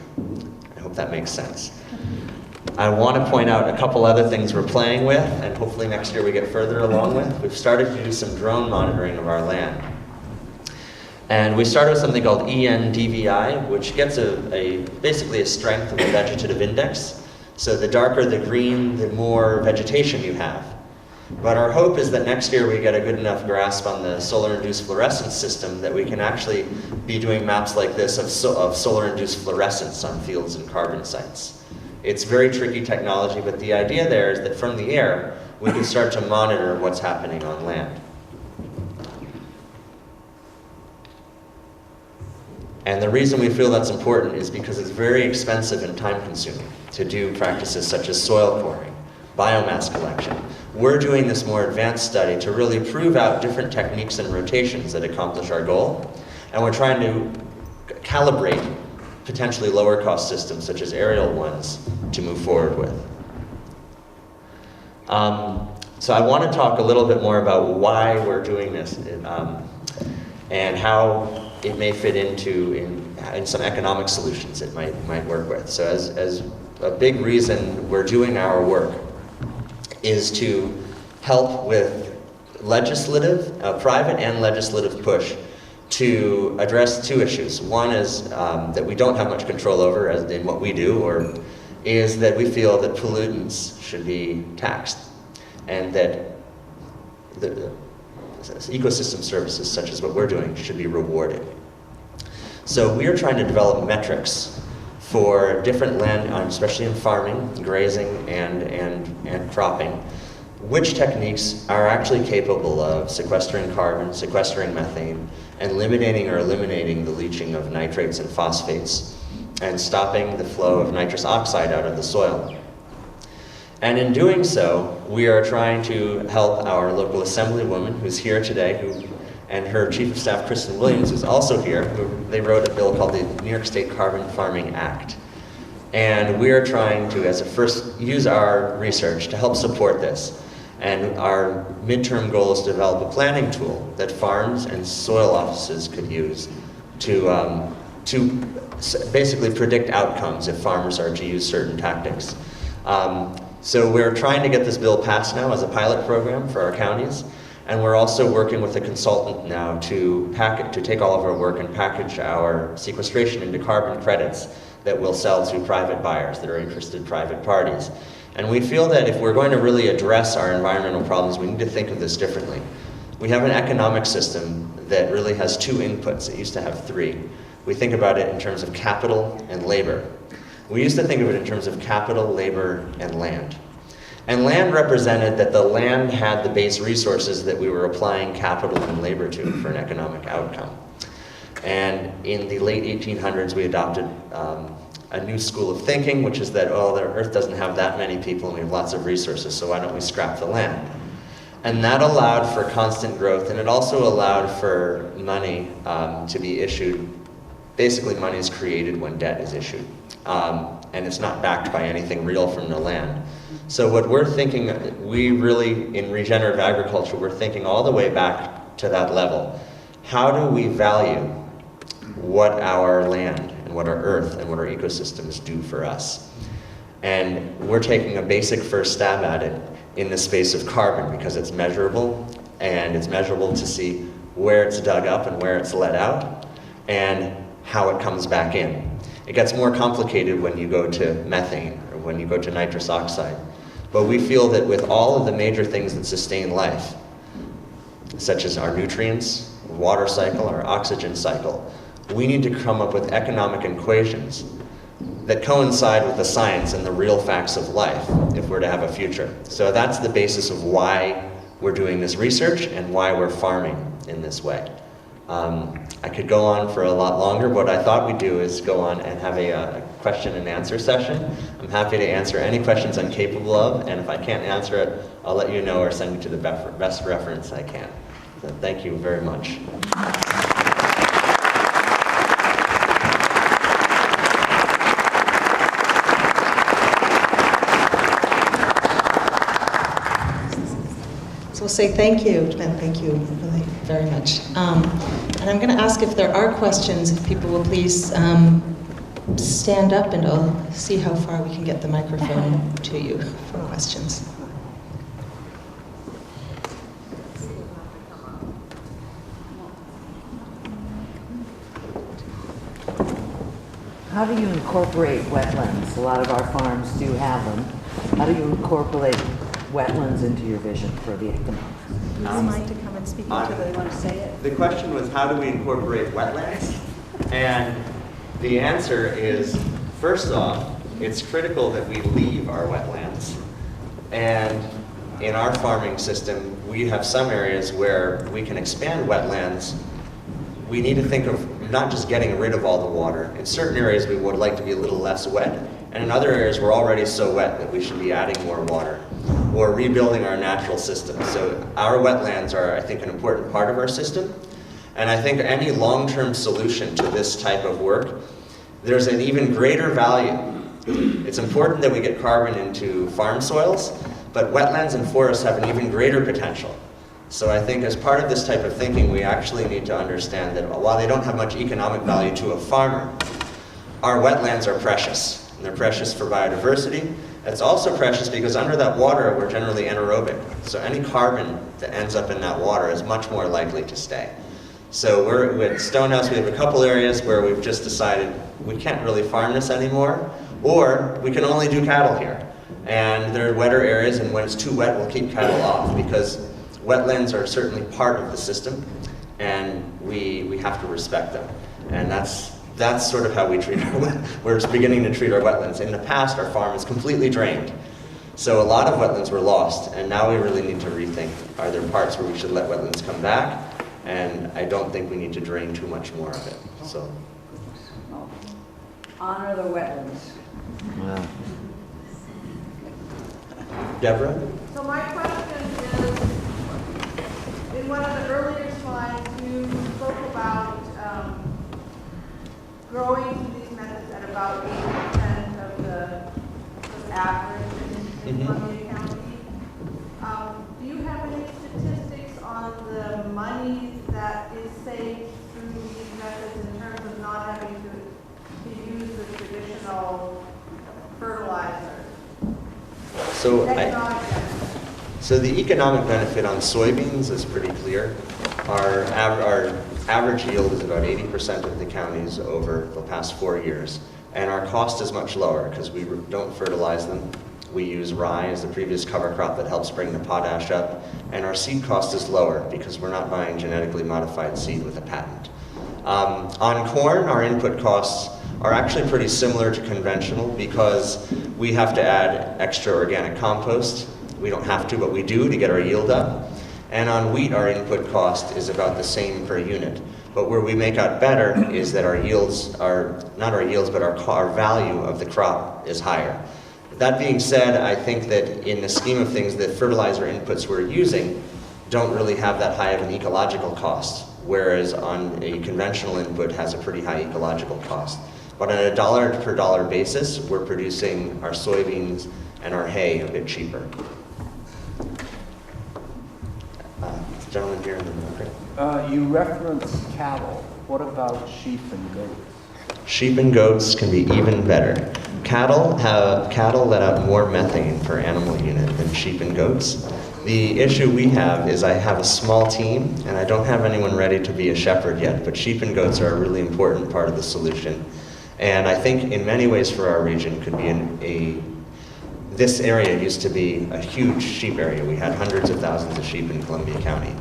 I hope that makes sense. I want to point out a couple other things we're playing with, and hopefully next year we get further along with. We've started to do some drone monitoring of our land. And we started with something called ENDVI, which gets basically a strength of a vegetative index. So the darker the green, the more vegetation you have. But our hope is that next year we get a good enough grasp on the solar-induced fluorescence system that we can actually be doing maps like this of solar-induced fluorescence on fields and carbon sites. It's very tricky technology, but the idea there is that from the air, we can start to monitor what's happening on land. And the reason we feel that's important is because it's very expensive and time-consuming to do practices such as soil coring, biomass collection. We're doing this more advanced study to really prove out different techniques and rotations that accomplish our goal. And we're trying to calibrate potentially lower cost systems such as aerial ones to move forward with. So I want to talk a little bit more about why we're doing this and how it may fit into in some economic solutions it might work with. So as a big reason we're doing our work is to help with legislative, private and legislative push to address two issues. One is that we don't have much control over as in what we do, or is that we feel that pollutants should be taxed, and that the ecosystem services such as what we're doing should be rewarded. So we are trying to develop metrics for different land, especially in farming, grazing, and cropping, which techniques are actually capable of sequestering carbon, sequestering methane, and limiting or eliminating the leaching of nitrates and phosphates, and stopping the flow of nitrous oxide out of the soil. And in doing so, we are trying to help our local assemblywoman, who's here today, and her Chief of Staff, Kristen Williams, who's also here. They wrote a bill called the New York State Carbon Farming Act. And we're trying to, as a first, use our research to help support this. And our midterm goal is to develop a planning tool that farms and soil offices could use to basically predict outcomes if farmers are to use certain tactics. So we're trying to get this bill passed now as a pilot program for our counties, and we're also working with a consultant now to take all of our work and package our sequestration into carbon credits that we'll sell to private buyers that are interested private parties. And we feel that if we're going to really address our environmental problems, we need to think of this differently. We have an economic system that really has two inputs. It used to have three. We think about it in terms of capital and labor. We used to think of it in terms of capital, labor, and land. And land represented that the land had the base resources that we were applying capital and labor to for an economic outcome. And in the late 1800s, we adopted a new school of thinking, which is that, oh, the earth doesn't have that many people and we have lots of resources, so why don't we scrap the land? And that allowed for constant growth, and it also allowed for money to be issued. Basically, money is created when debt is issued, and it's not backed by anything real from the land. So what we're thinking, in regenerative agriculture, we're thinking all the way back to that level. How do we value what our land and what our earth and what our ecosystems do for us? And we're taking a basic first stab at it in the space of carbon because it's measurable, and it's measurable to see where it's dug up and where it's let out and how it comes back in. It gets more complicated when you go to methane or when you go to nitrous oxide. But we feel that with all of the major things that sustain life, such as our nutrients, water cycle, our oxygen cycle, we need to come up with economic equations that coincide with the science and the real facts of life if we're to have a future. So that's the basis of why we're doing this research and why we're farming in this way. I could go on for a lot longer. What I thought we'd do is go on and have a question and answer session. I'm happy to answer any questions I'm capable of, and if I can't answer it, I'll let you know or send you to the best reference I can. So thank you very much. So we'll say thank you, Ben, thank you really very much. And I'm going to ask if there are questions, if people will please stand up and I'll see how far we can get the microphone to you for questions. How do you incorporate wetlands? A lot of our farms do have them. How do you incorporate wetlands into your vision for the economics? Would you mind to come and speak into the... Want to say it? The question was, how do we incorporate wetlands? And the answer is, first off, it's critical that we leave our wetlands. And in our farming system, we have some areas where we can expand wetlands. We need to think of not just getting rid of all the water. In certain areas, we would like to be a little less wet. And in other areas, we're already so wet that we should be adding more water or rebuilding our natural system. So our wetlands are, I think, an important part of our system. And I think any long-term solution to this type of work, there's an even greater value. It's important that we get carbon into farm soils, but wetlands and forests have an even greater potential. So I think as part of this type of thinking, we actually need to understand that while they don't have much economic value to a farmer, our wetlands are precious. And they're precious for biodiversity. It's also precious because under that water, we're generally anaerobic. So any carbon that ends up in that water is much more likely to stay. So with Stonehouse, we have a couple areas where we've just decided we can't really farm this anymore, or we can only do cattle here. And there are wetter areas, and when it's too wet, we'll keep cattle off, because wetlands are certainly part of the system, and we have to respect them. And that's sort of how we treat we're beginning to treat our wetlands. In the past, our farm is completely drained. So a lot of wetlands were lost, and now we really need to rethink, are there parts where we should let wetlands come back? And I don't think we need to drain too much more of it. So, Honor the wetlands. Wow. Deborah? So my question is, in one of the earlier slides, you spoke about growing these methods at about 80% of the average in Columbia County. Do you have any statistics on the money that is saved through these methods in terms of not having to use the traditional fertilizer? So the economic benefit on soybeans is pretty clear. Our average yield is about 80% of the counties over the past 4 years. And our cost is much lower because we don't fertilize them. We use rye as the previous cover crop that helps bring the potash up. And our seed cost is lower because we're not buying genetically modified seed with a patent. On corn, our input costs are actually pretty similar to conventional because we have to add extra organic compost. We don't have to, but we do to get our yield up. And on wheat, our input cost is about the same per unit. But where we make out better is that our yields are, not our yields, but our value of the crop is higher. That being said, I think that in the scheme of things, the fertilizer inputs we're using don't really have that high of an ecological cost, whereas on a conventional input has a pretty high ecological cost. But on a dollar per dollar basis, we're producing our soybeans and our hay a bit cheaper. Gentleman here in the middle. You referenced cattle. What about sheep and goats? Sheep and goats can be even better. Cattle let out more methane per animal unit than sheep and goats. The issue we have is I have a small team and I don't have anyone ready to be a shepherd yet, but sheep and goats are a really important part of the solution. And I think in many ways for our region could be this area used to be a huge sheep area. We had hundreds of thousands of sheep in Columbia County.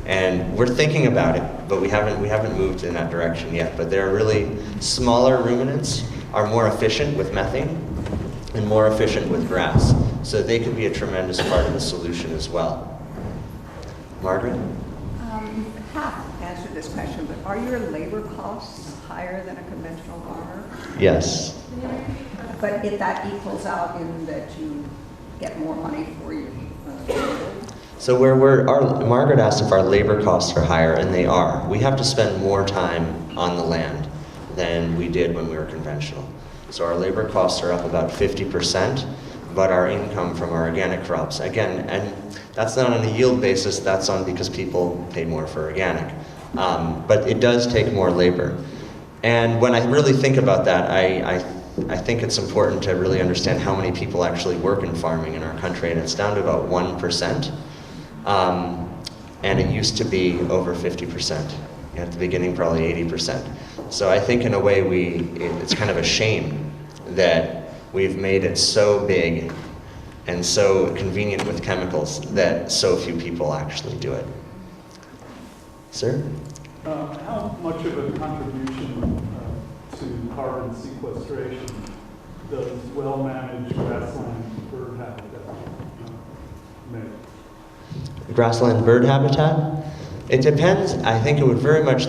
And we're thinking about it, but we haven't moved in that direction yet. But there are really smaller ruminants are more efficient with methane and more efficient with grass. So they could be a tremendous part of the solution as well. Margaret? Half answered this question, but are your labor costs higher than a conventional farmer? Yes. But if that equals out in that you get more money for you. So Margaret asked if our labor costs are higher, and they are. We have to spend more time on the land than we did when we were conventional. So our labor costs are up about 50%, but our income from our organic crops, again, and that's not on a yield basis, that's on because people pay more for organic. But it does take more labor. And when I really think about that, I think it's important to really understand how many people actually work in farming in our country, and it's down to about 1%. And it used to be over 50%. At the beginning, probably 80%. So I think in a way it's kind of a shame that we've made it so big and so convenient with chemicals that so few people actually do it. Sir? How much of a contribution to carbon sequestration does well-managed grassland bird habitat make? Grassland bird habitat? It depends. I think it would very much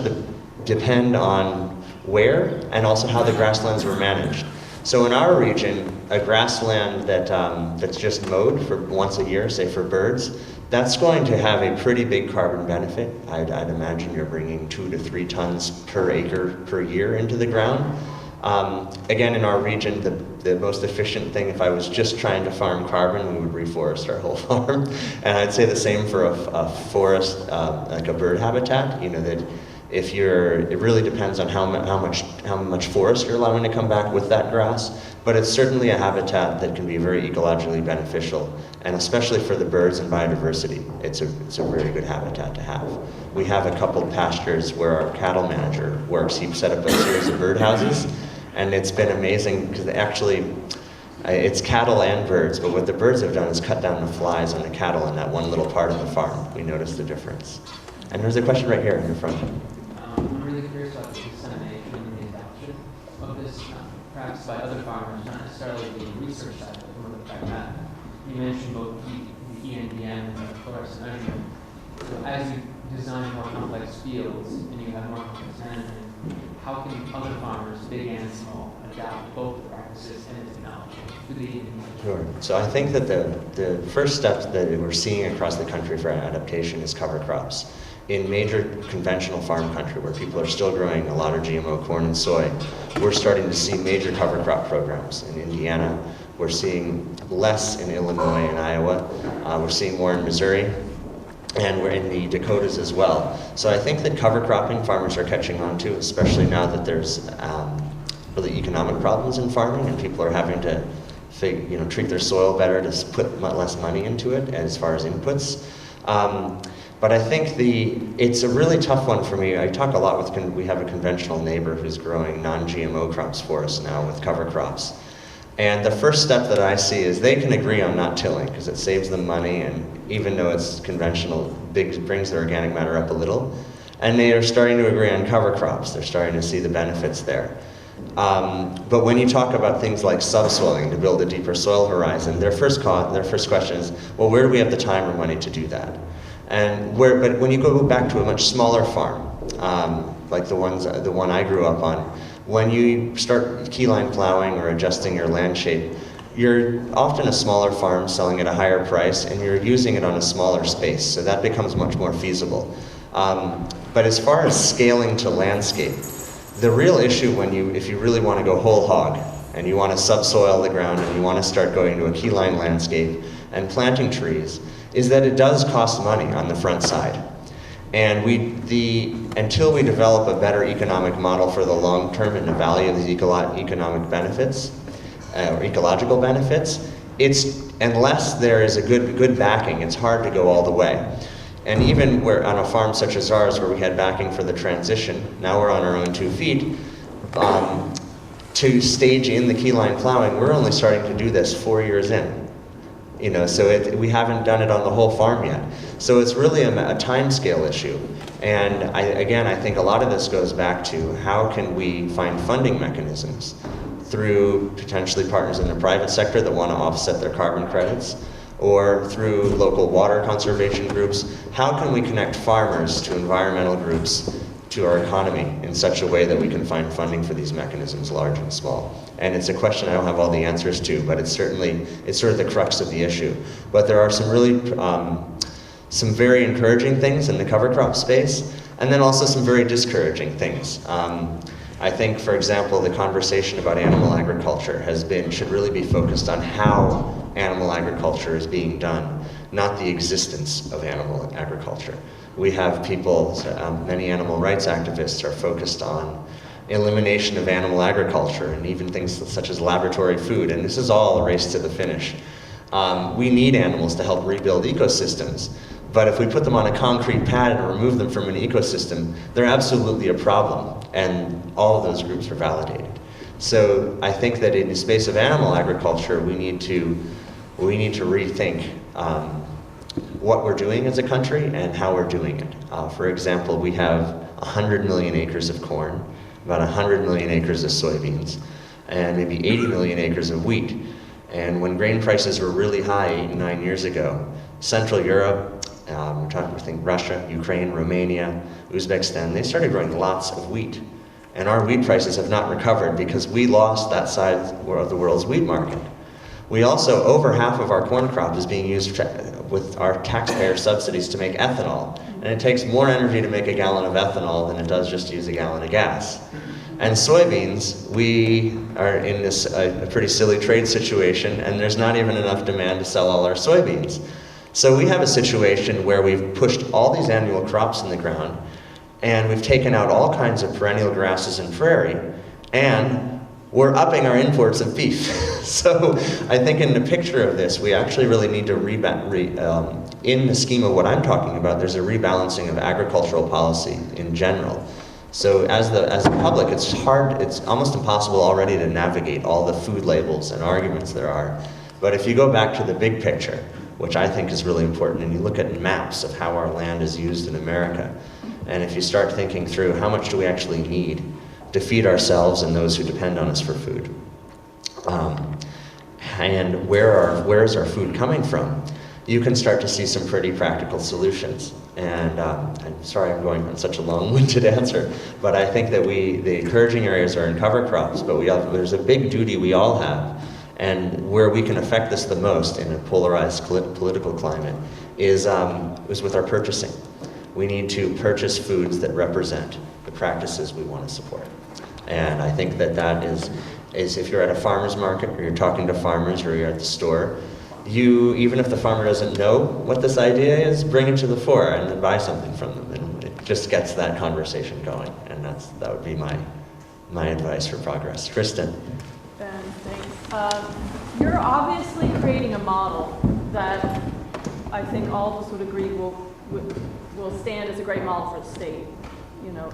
depend on where and also how the grasslands were managed. So in our region, a grassland that's just mowed for once a year, say for birds, that's going to have a pretty big carbon benefit. I'd imagine you're bringing 2 to 3 tons per acre per year into the ground. Again, in our region, the most efficient thing, if I was just trying to farm carbon, we would reforest our whole farm. And I'd say the same for a forest, like a bird habitat. You know, that if it really depends on how much forest you're allowing to come back with that grass. But it's certainly a habitat that can be very ecologically beneficial, and especially for the birds and biodiversity, it's a very good habitat to have. We have a couple pastures where our cattle manager works. He set up a series of birdhouses, and it's been amazing because actually it's cattle and birds, but what the birds have done is cut down the flies on the cattle in that one little part of the farm. We noticed the difference. And there's a question right here in the front. I'm really curious about the dissemination and the adoption of this, perhaps by other farmers, not necessarily the research side, but more the pragmatic. You mentioned both the ENDM and the fluorescent measurement. So as you design more complex fields and you have more complex management, how can other farmers, big and small, adapt both the practices and the technology to the ENDM? Sure. So I think that the first steps that we're seeing across the country for adaptation is cover crops. In major conventional farm country where people are still growing a lot of GMO corn and soy, we're starting to see major cover crop programs. In Indiana, we're seeing less in Illinois and Iowa. We're seeing more in Missouri, and we're in the Dakotas as well. So I think that cover cropping farmers are catching on to, especially now that there's really economic problems in farming and people are having to treat their soil better to put less money into it as far as inputs. But I think it's a really tough one for me. I talk a lot with, we have a conventional neighbor who's growing non-GMO crops for us now with cover crops. And the first step that I see is they can agree on not tilling because it saves them money, and even though it's conventional, brings their organic matter up a little. And they are starting to agree on cover crops. They're starting to see the benefits there. But when you talk about things like subsoiling to build a deeper soil horizon, their first question is, well, where do we have the time or money to do that? But when you go back to a much smaller farm, like the one I grew up on, when you start keyline plowing or adjusting your land shape, you're often a smaller farm selling at a higher price, and you're using it on a smaller space, so that becomes much more feasible. But as far as scaling to landscape, the real issue if you really want to go whole hog, and you want to subsoil the ground, and you want to start going to a keyline landscape and planting trees, is that it does cost money on the front side. And until we develop a better economic model for the long term and the value of these economic benefits, or ecological benefits, unless there is a good backing, it's hard to go all the way. And even on a farm such as ours, where we had backing for the transition, now we're on our own 2 feet, to stage in the keyline plowing, we're only starting to do this 4 years in. So we haven't done it on the whole farm yet. So it's really a time scale issue. And I think a lot of this goes back to how can we find funding mechanisms through potentially partners in the private sector that want to offset their carbon credits, or through local water conservation groups. How can we connect farmers to environmental groups to our economy in such a way that we can find funding for these mechanisms, large and small? And it's a question I don't have all the answers to, but it's sort of the crux of the issue. But there are some very encouraging things in the cover crop space, and then also some very discouraging things. I think, for example, the conversation about animal agriculture should really be focused on how animal agriculture is being done, not the existence of animal agriculture. We have people, many animal rights activists are focused on elimination of animal agriculture, and even things such as laboratory food, and this is all a race to the finish. We need animals to help rebuild ecosystems, but if we put them on a concrete pad and remove them from an ecosystem, they're absolutely a problem, and all of those groups are validated. So I think that in the space of animal agriculture, we need to rethink what we're doing as a country and how we're doing it. For example, we have 100 million acres of corn, about 100 million acres of soybeans, and maybe 80 million acres of wheat. And when grain prices were really high 8 and 9 years ago, Central Europe, we're talking, I think, Russia, Ukraine, Romania, Uzbekistan, they started growing lots of wheat. And our wheat prices have not recovered because we lost that side of the world's wheat market. We also, over half of our corn crop is being used with our taxpayer subsidies to make ethanol. And it takes more energy to make a gallon of ethanol than it does just to use a gallon of gas. And soybeans, we are in this a pretty silly trade situation, and there's not even enough demand to sell all our soybeans. So we have a situation where we've pushed all these annual crops in the ground, and we've taken out all kinds of perennial grasses and prairie, and we're upping our imports of beef. So I think in the picture of this, we actually really need to in the scheme of what I'm talking about, there's a rebalancing of agricultural policy in general. So as the public, it's hard, it's almost impossible already to navigate all the food labels and arguments there are. But if you go back to the big picture, which I think is really important, and you look at maps of how our land is used in America, and if you start thinking through how much do we actually need to feed ourselves and those who depend on us for food, and where is our food coming from, you can start to see some pretty practical solutions. And I'm sorry I'm going on such a long-winded answer, but I think that the encouraging areas are in cover crops, but there's a big duty we all have, and where we can affect this the most in a polarized political climate is with our purchasing. We need to purchase foods that represent the practices we want to support. And I think that is if you're at a farmer's market, or you're talking to farmers, or you're at the store, even if the farmer doesn't know what this idea is, bring it to the fore and then buy something from them. And it just gets that conversation going. And that would be my advice for progress. Kristen. Ben, thanks. You're obviously creating a model that I think all of us would agree will stand as a great model for the state,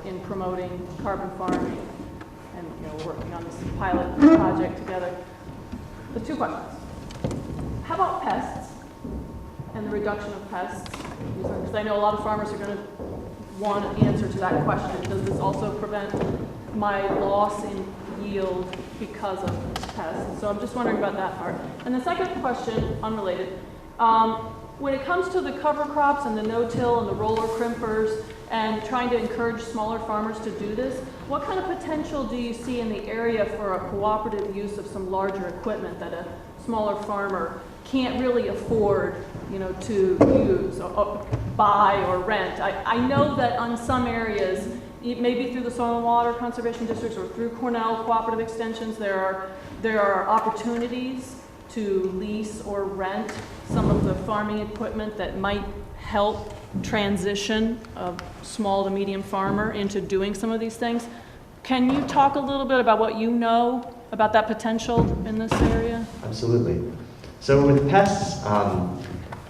in promoting carbon farming and, working on this pilot project together. There's two questions. How about pests and the reduction of pests? Because I know a lot of farmers are going to want an answer to that question. Does this also prevent my loss in yield because of pests? So I'm just wondering about that part. And the second question, unrelated, when it comes to the cover crops and the no-till and the roller crimpers and trying to encourage smaller farmers to do this, what kind of potential do you see in the area for a cooperative use of some larger equipment that a smaller farmer can't really afford, to use or buy or rent? I know that on some areas, maybe through the Soil and Water Conservation Districts or through Cornell Cooperative Extensions, there are opportunities to lease or rent some of the farming equipment that might help transition a small to medium farmer into doing some of these things. Can you talk a little bit about what you know about that potential in this area? Absolutely. So with pests,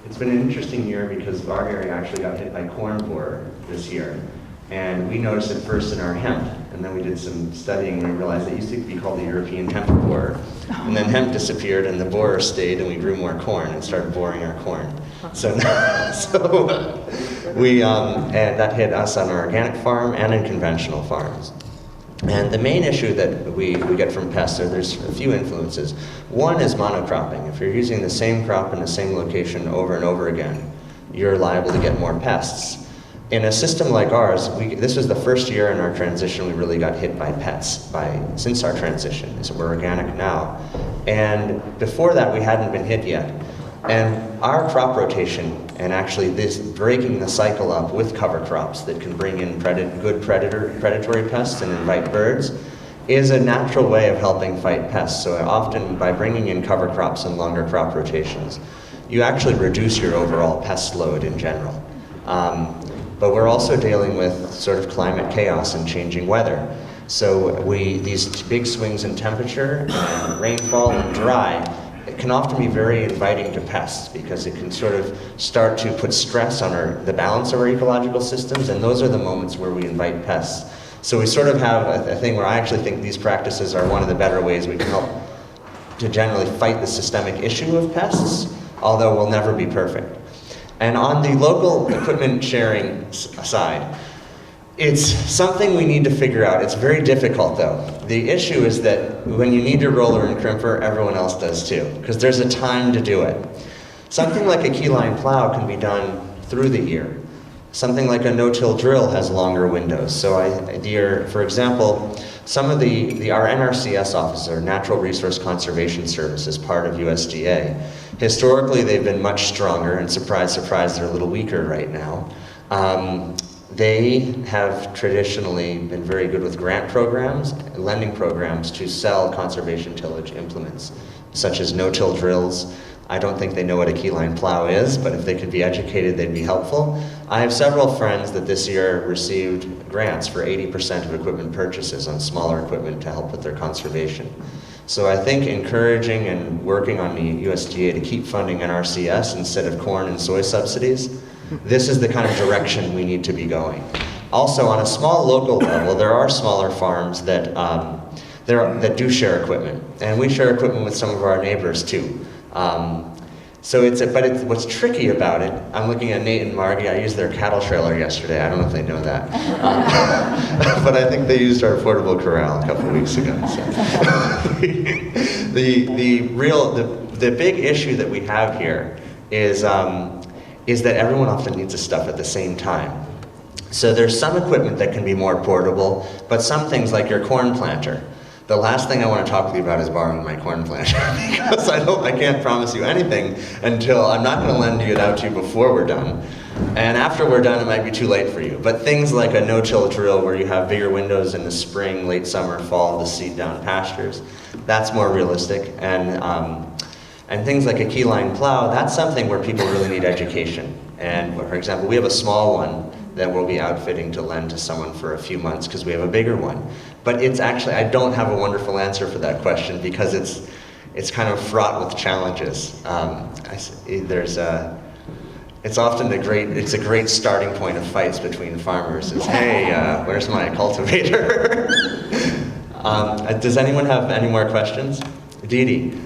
it's been an interesting year because our area actually got hit by corn borer this year. And we noticed it first in our hemp, and then we did some studying and we realized it used to be called the European hemp borer. And then hemp disappeared and the borer stayed and we grew more corn and started boring our corn. And that hit us on our organic farm and in conventional farms. And the main issue that we get from pests, there's a few influences. One is monocropping. If you're using the same crop in the same location over and over again, you're liable to get more pests. In a system like ours, this was the first year in our transition we really got hit by pests since our transition. So we're organic now. And before that, we hadn't been hit yet. And our crop rotation, and actually this breaking the cycle up with cover crops that can bring in good predatory pests and invite birds, is a natural way of helping fight pests. So often by bringing in cover crops and longer crop rotations, you actually reduce your overall pest load in general. But we're also dealing with sort of climate chaos and changing weather. So these big swings in temperature and rainfall and dry, it can often be very inviting to pests because it can sort of start to put stress on the balance of our ecological systems, and those are the moments where we invite pests. So we sort of have a thing where I actually think these practices are one of the better ways we can help to generally fight the systemic issue of pests, although we'll never be perfect. And on the local equipment sharing side, it's something we need to figure out. It's very difficult though. The issue is that when you need your roller and crimper, everyone else does too, because there's a time to do it. Something like a Keyline Plow can be done through the year. Something like a no-till drill has longer windows. So for example, some of our NRCS offices, our Natural Resource Conservation Service, is part of USDA. Historically, they've been much stronger, and surprise, surprise, they're a little weaker right now. They have traditionally been very good with grant programs, lending programs to sell conservation tillage implements, such as no-till drills. I don't think they know what a Keyline Plow is, but if they could be educated, they'd be helpful. I have several friends that this year received grants for 80% of equipment purchases on smaller equipment to help with their conservation. So I think encouraging and working on the USDA to keep funding NRCS instead of corn and soy subsidies, this is the kind of direction we need to be going. Also, on a small local level, there are smaller farms that do share equipment, and we share equipment with some of our neighbors too. What's tricky about it, I'm looking at Nate and Margie, I used their cattle trailer yesterday, I don't know if they know that. But I think they used our portable corral a couple weeks ago. So. The big issue that we have here is that everyone often needs the stuff at the same time. So there's some equipment that can be more portable, but some things like your corn planter. The last thing I want to talk with you about is borrowing my corn planter because I can't promise you anything until I'm not going to lend it out to you before we're done. And after we're done, it might be too late for you. But things like a no-till drill where you have bigger windows in the spring, late summer, fall to seed down pastures, that's more realistic. And things like a Keyline Plow, that's something where people really need education. And for example, we have a small one that we'll be outfitting to lend to someone for a few months because we have a bigger one. But it's actually, I don't have a wonderful answer for that question because it's kind of fraught with challenges. It's often a great starting point of fights between farmers is, hey, where's my cultivator? Does anyone have any more questions? Dee Dee.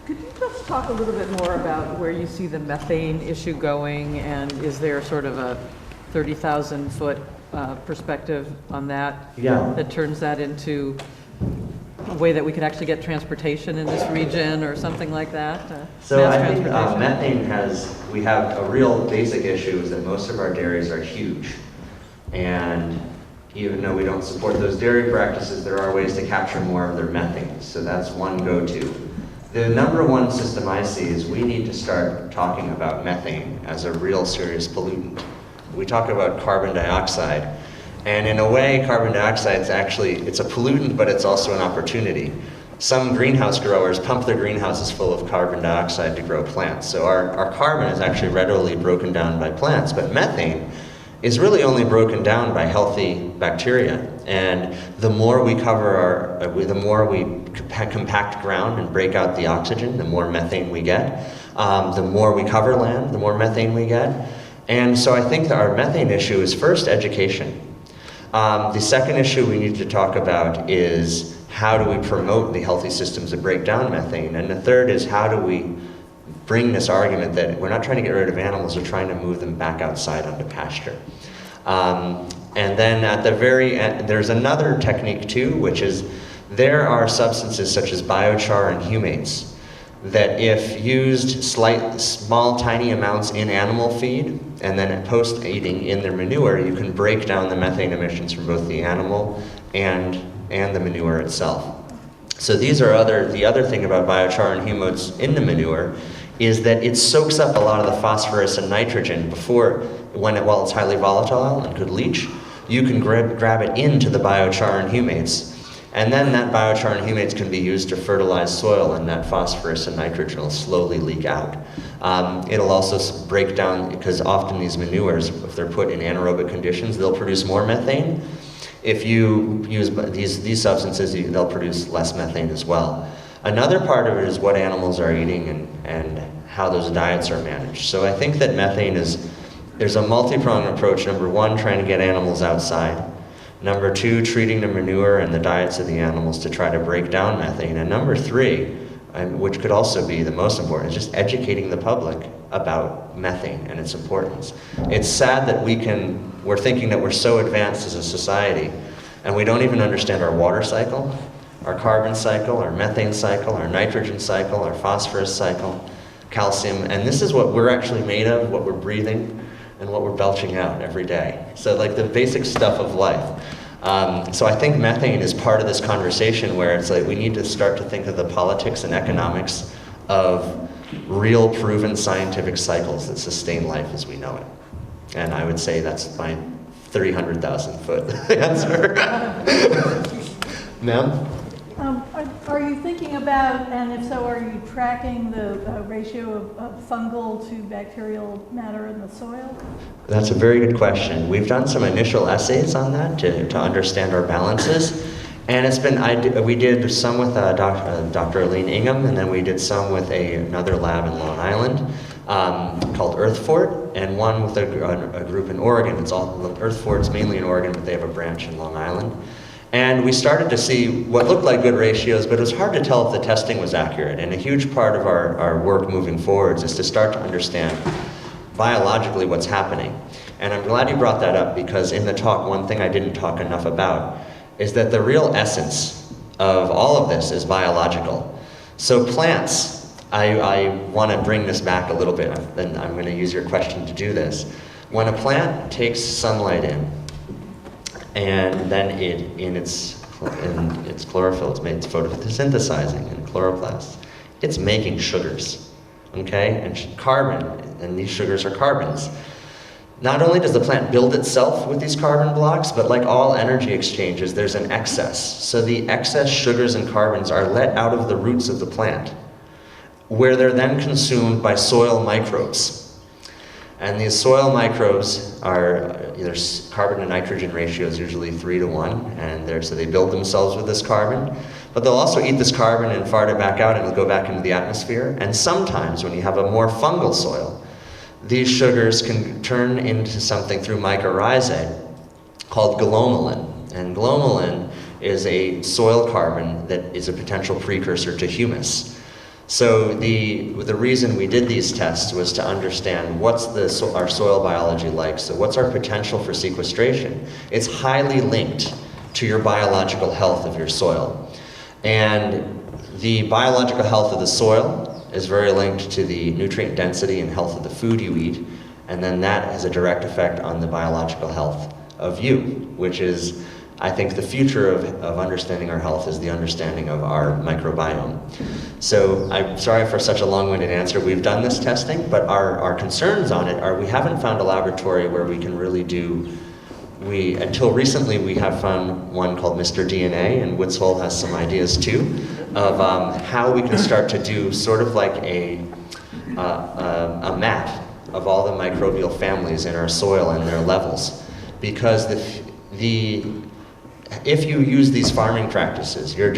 Could you just talk a little bit more about where you see the methane issue going, and is there sort of a 30,000-foot perspective on that? Yeah. That turns that into a way that we could actually get transportation in this region or something like that? So I think methane we have a real basic issue is that most of our dairies are huge. And even though we don't support those dairy practices, there are ways to capture more of their methane. So that's one go-to. The number one system I see is we need to start talking about methane as a real serious pollutant. We talk about carbon dioxide, and in a way, carbon dioxide it's a pollutant, but it's also an opportunity. Some greenhouse growers pump their greenhouses full of carbon dioxide to grow plants. So our carbon is actually readily broken down by plants, but methane is really only broken down by healthy bacteria. And the more we the more we compact ground and break out the oxygen, the more methane we get. The more we cover land, the more methane we get. And so I think that our methane issue is first education. The second issue we need to talk about is how do we promote the healthy systems that break down methane? And the third is how do we bring this argument that we're not trying to get rid of animals, we're trying to move them back outside onto pasture. And then at the very end, there's another technique too, which is there are substances such as biochar and humates that if used small, tiny amounts in animal feed and then post-eating in their manure, you can break down the methane emissions from both the animal and the manure itself. So the other thing about biochar and humates in the manure is that it soaks up a lot of the phosphorus and nitrogen while it's highly volatile and could leach. You can grab it into the biochar and humates. And then that biochar and humates can be used to fertilize soil, and that phosphorus and nitrogen will slowly leak out. It'll also break down, because often these manures, if they're put in anaerobic conditions, they'll produce more methane. if you use these substances, they'll produce less methane as well. Another part of it is what animals are eating and how those diets are managed. So I think that methane there's a multi-pronged approach. Number one, trying to get animals outside. Number two, treating the manure and the diets of the animals to try to break down methane. And number three, which could also be the most important, is just educating the public about methane and its importance. It's sad that we're thinking that we're so advanced as a society, and we don't even understand our water cycle, our carbon cycle, our methane cycle, our nitrogen cycle, our phosphorus cycle, calcium, and this is what we're actually made of, what we're breathing, and what we're belching out every day. So like the basic stuff of life. So I think methane is part of this conversation where it's like we need to start to think of the politics and economics of real proven scientific cycles that sustain life as we know it. And I would say that's my 300,000 foot answer. Ma'am? Are you thinking about, and if so, are you tracking the ratio of fungal to bacterial matter in the soil? That's a very good question. We've done some initial essays on that to understand our balances. And it's been, we did some with Dr. Aline Ingham, and then we did some with another lab in Long Island called Earthfort, and one with a group in Oregon. Earthfort's mainly in Oregon, but they have a branch in Long Island. And we started to see what looked like good ratios, but it was hard to tell if the testing was accurate. And a huge part of our work moving forwards is to start to understand biologically what's happening. And I'm glad you brought that up, because in the talk, one thing I didn't talk enough about is that the real essence of all of this is biological. So plants, I want to bring this back a little bit, and I'm going to use your question to do this. When a plant takes sunlight in, and then in its chlorophyll, it's photosynthesizing in chloroplasts. It's making sugars, okay? And carbon, and these sugars are carbons. Not only does the plant build itself with these carbon blocks, but like all energy exchanges, there's an excess. So the excess sugars and carbons are let out of the roots of the plant, where they're then consumed by soil microbes. And these soil microbes are, there's carbon to nitrogen ratio is usually 3 to 1, and so they build themselves with this carbon. But they'll also eat this carbon and fart it back out, and it'll go back into the atmosphere. And sometimes when you have a more fungal soil, these sugars can turn into something through mycorrhizae called glomalin. And glomalin is a soil carbon that is a potential precursor to humus. So the reason we did these tests was to understand what's our soil biology like. So what's our potential for sequestration? It's highly linked to your biological health of your soil. And the biological health of the soil is very linked to the nutrient density and health of the food you eat. And then that has a direct effect on the biological health of you, which is, I think, the future of understanding our health is the understanding of our microbiome. So I'm sorry for such a long-winded answer. We've done this testing, but our concerns on it are we haven't found a laboratory where we can really do, until recently we have found one called Mr. DNA, and Woods Hole has some ideas too, of how we can start to do sort of like a map of all the microbial families in our soil and their levels. Because if you use these farming practices, your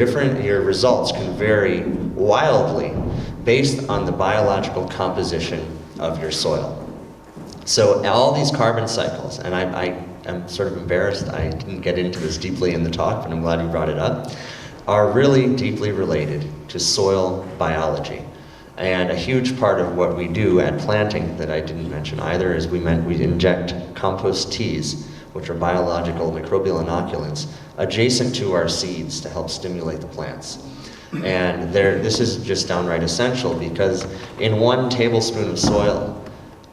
results can vary wildly based on the biological composition of your soil. So all these carbon cycles, and I'm sort of embarrassed I didn't get into this deeply in the talk, but I'm glad you brought it up, are really deeply related to soil biology. And a huge part of what we do at planting that I didn't mention either is we inject compost teas, which are biological microbial inoculants, adjacent to our seeds to help stimulate the plants. And this is just downright essential, because in 1 tablespoon of soil,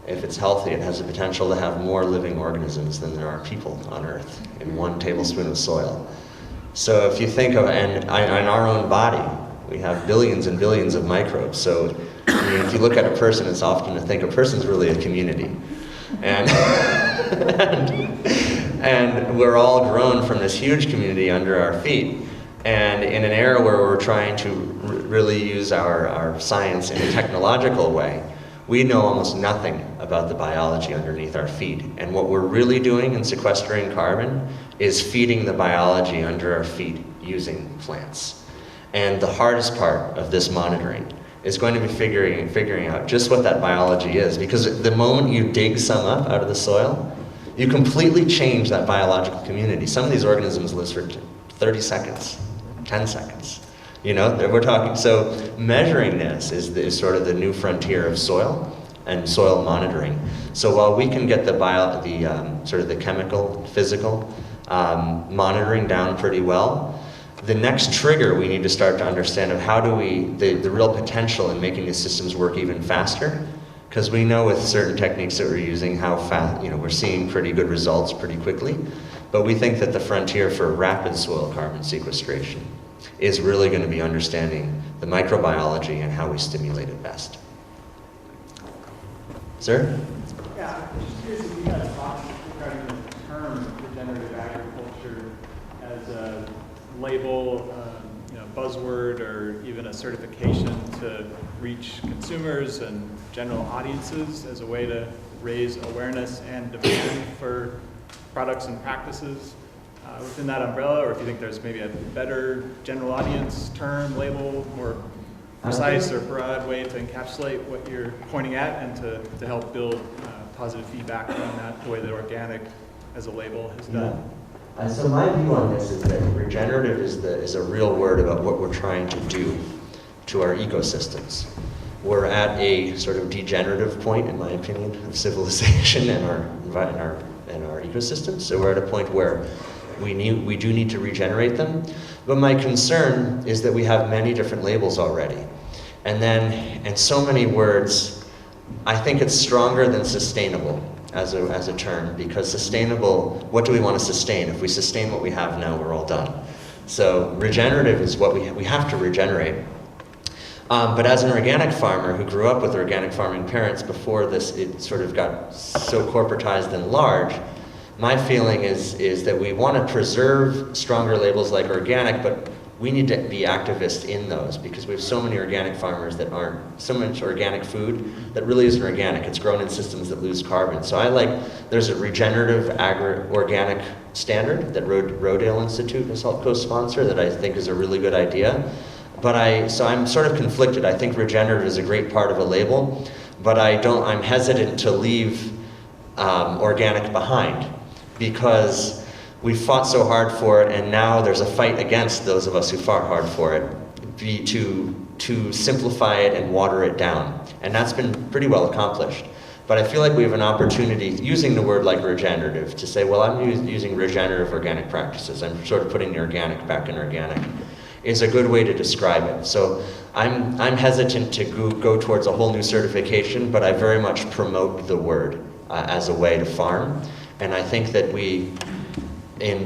if it's healthy, it has the potential to have more living organisms than there are people on Earth in 1 tablespoon of soil. So if you think of, and in our own body, we have billions and billions of microbes. So if you look at a person, it's often to think a person's really a community. And and we're all grown from this huge community under our feet. And in an era where we're trying to really use our science in a technological way, we know almost nothing about the biology underneath our feet. And what we're really doing in sequestering carbon is feeding the biology under our feet using plants. And the hardest part of this monitoring is going to be figuring out just what that biology is, because the moment you dig some up out of the soil, you completely change that biological community. Some of these organisms live for 30 seconds, 10 seconds. You know, we're talking, so measuring this is sort of the new frontier of soil and soil monitoring. So while we can get the sort of the chemical, physical monitoring down pretty well, the next trigger we need to start to understand of how do we, the real potential in making these systems work even faster, because we know with certain techniques that we're using how fast, you know, we're seeing pretty good results pretty quickly, but we think that the frontier for rapid soil carbon sequestration is really going to be understanding the microbiology and how we stimulate it best. Sir? Yeah, I'm just curious if you guys thought regarding the term regenerative agriculture as a label, buzzword, or even a certification to reach consumers and general audiences as a way to raise awareness and demand for products and practices within that umbrella, or if you think there's maybe a better general audience term, label, more precise or broad way to encapsulate what you're pointing at and to help build positive feedback around that, the way that organic as a label has done. So my view on this is that regenerative is a real word about what we're trying to do to our ecosystems. We're at a sort of degenerative point, in my opinion, of civilization and our ecosystems. So we're at a point where we do need to regenerate them. But my concern is that we have many different labels already. And so many words, I think it's stronger than sustainable as a term, because sustainable, what do we want to sustain? If we sustain what we have now, we're all done. So regenerative is what we have to regenerate. But as an organic farmer who grew up with organic farming parents before this, it sort of got so corporatized and large, my feeling is that we want to preserve stronger labels like organic, but we need to be activists in those, because we have so many organic farmers that aren't, so much organic food that really isn't organic. It's grown in systems that lose carbon. So there's a regenerative organic standard that Rodale Institute has helped co-sponsor that I think is a really good idea. But so I'm sort of conflicted. I think regenerative is a great part of a label, but I'm hesitant to leave organic behind, because we fought so hard for it, and now there's a fight against those of us who fought hard for it to simplify it and water it down. And that's been pretty well accomplished. But I feel like we have an opportunity, using the word like regenerative, to say, well, I'm using regenerative organic practices. I'm sort of putting the organic back in organic. Is a good way to describe it. So I'm hesitant to go towards a whole new certification, but I very much promote the word as a way to farm. And I think that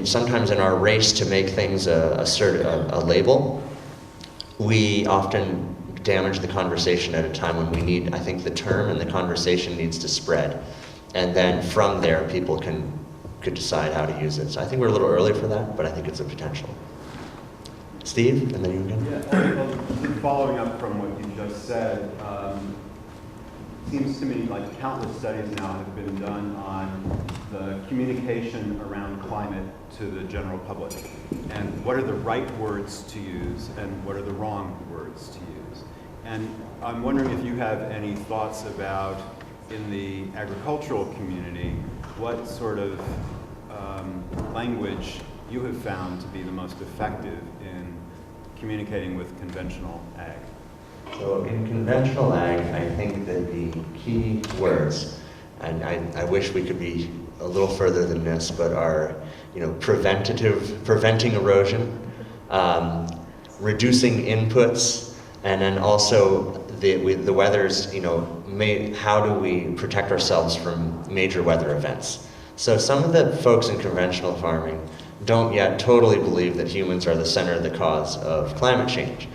sometimes in our race to make things a label, we often damage the conversation at a time when I think the term and the conversation needs to spread. And then from there, people could decide how to use it. So I think we're a little early for that, but I think it's a potential. Steve, and then you again. Yeah, following up from what you just said, seems to me like countless studies now have been done on the communication around climate to the general public, and what are the right words to use and what are the wrong words to use. And I'm wondering if you have any thoughts about, in the agricultural community, what sort of language you have found to be the most effective in communicating with conventional ag. So in conventional ag, I think that the key words, and I wish we could be a little further than this, but are preventing erosion, reducing inputs, and then also the weather's, how do we protect ourselves from major weather events. So some of the folks in conventional farming don't yet totally believe that humans are the center of the cause of climate change.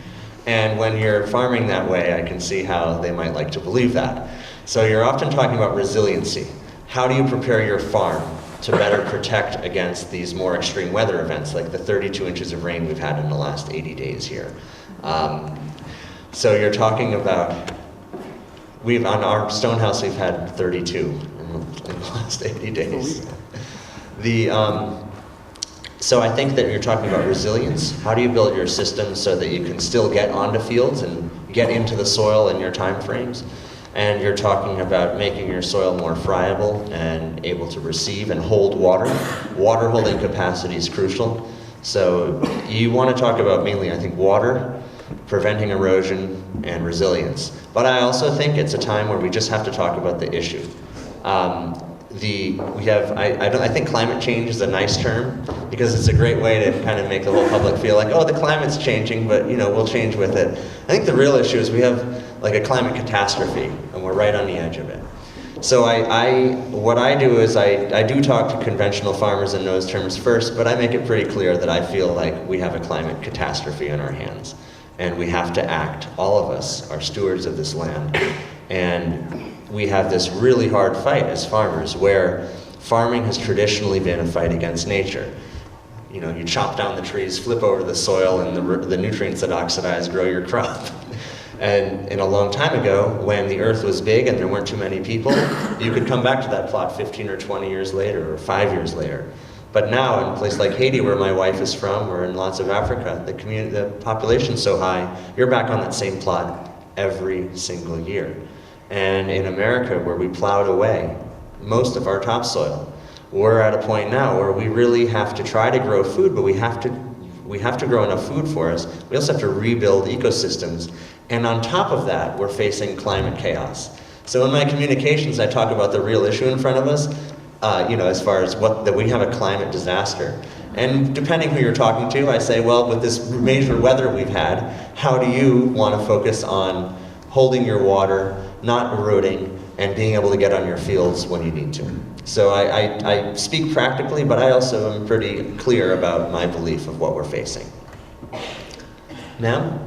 And when you're farming that way, I can see how they might like to believe that. So you're often talking about resiliency. How do you prepare your farm to better protect against these more extreme weather events, like the 32 inches of rain we've had in the last 80 days here? So you're talking about, on our Stonehouse, we've had 32 in the last 80 days. So I think that you're talking about resilience. How do you build your system so that you can still get onto fields and get into the soil in your time frames? And you're talking about making your soil more friable and able to receive and hold water. Water holding capacity is crucial. So you want to talk about mainly, I think, water, preventing erosion, and resilience. But I also think it's a time where we just have to talk about the issue. I think climate change is a nice term because it's a great way to kind of make the whole public feel like, oh, the climate's changing, but we'll change with it. I think the real issue is we have like a climate catastrophe, and we're right on the edge of it. So what I do is I do talk to conventional farmers in those terms first, but I make it pretty clear that I feel like we have a climate catastrophe in our hands, and we have to act. All of us are stewards of this land, and we have this really hard fight as farmers, where farming has traditionally been a fight against nature. You chop down the trees, flip over the soil, and the nutrients that oxidize grow your crop. And a long time ago, when the earth was big and there weren't too many people, you could come back to that plot 15 or 20 years later, or 5 years later. But now, in a place like Haiti, where my wife is from, or in lots of Africa, the population's so high, you're back on that same plot every single year. And in America, where we plowed away most of our topsoil, we're at a point now where we really have to try to grow food, but we have to grow enough food for us. We also have to rebuild ecosystems. And on top of that, we're facing climate chaos. So in my communications, I talk about the real issue in front of us, as far as that we have a climate disaster. And depending who you're talking to, I say, well, with this major weather we've had, how do you want to focus on holding your water, not eroding, and being able to get on your fields when you need to? So I speak practically, but I also am pretty clear about my belief of what we're facing. Ma'am?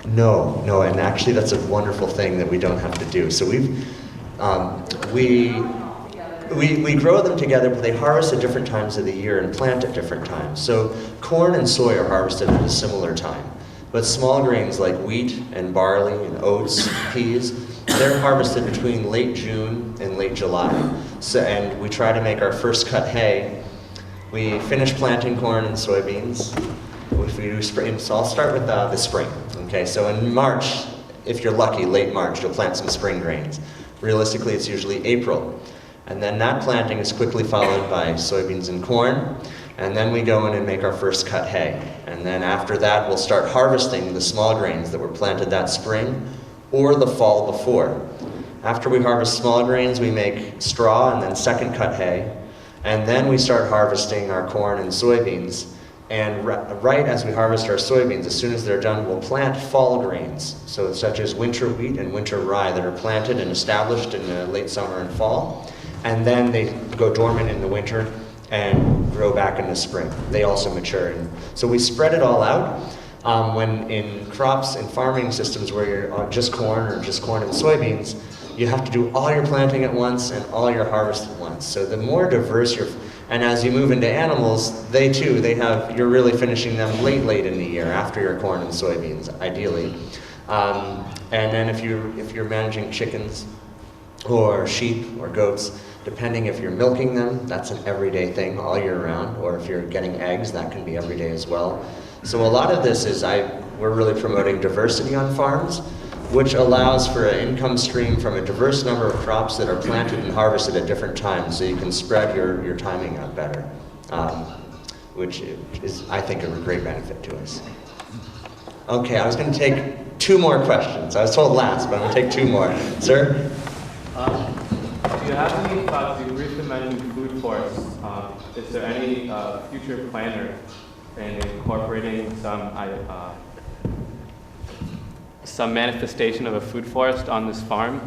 No, and actually that's a wonderful thing that we don't have to do. So we grow them together, but they harvest at different times of the year and plant at different times. So corn and soy are harvested at a similar time, but small grains like wheat and barley and oats, peas, they're harvested between late June and late July. And we try to make our first cut hay. We finish planting corn and soybeans. If we do spring, so I'll start with the spring. Okay, so in March, if you're lucky, late March, you'll plant some spring grains. Realistically, it's usually April. And then that planting is quickly followed by soybeans and corn. And then we go in and make our first cut hay. And then after that, we'll start harvesting the small grains that were planted that spring or the fall before. After we harvest small grains, we make straw and then second cut hay. And then we start harvesting our corn and soybeans. And right as we harvest our soybeans, as soon as they're done, we'll plant fall grains, so such as winter wheat and winter rye that are planted and established in the late summer and fall. And then they go dormant in the winter and grow back in the spring. They also mature. And so we spread it all out. When in crops and farming systems where you're just corn or just corn and soybeans, you have to do all your planting at once and all your harvest at once. So the more diverse and as you move into animals, you're really finishing them late in the year after your corn and soybeans, ideally. And then if you're managing chickens or sheep or goats, depending if you're milking them, that's an everyday thing all year round, or if you're getting eggs, that can be every day as well. So a lot of this is we're really promoting diversity on farms, which allows for an income stream from a diverse number of crops that are planted and harvested at different times, so you can spread your timing out better, which is, I think, a great benefit to us. Okay, I was going to take 2 more questions. I was told last, but I'm going to take 2 more. Sir? Do you have any thoughts? You briefly mentioned food forests. Is there any future planner in incorporating some manifestation of a food forest on this farm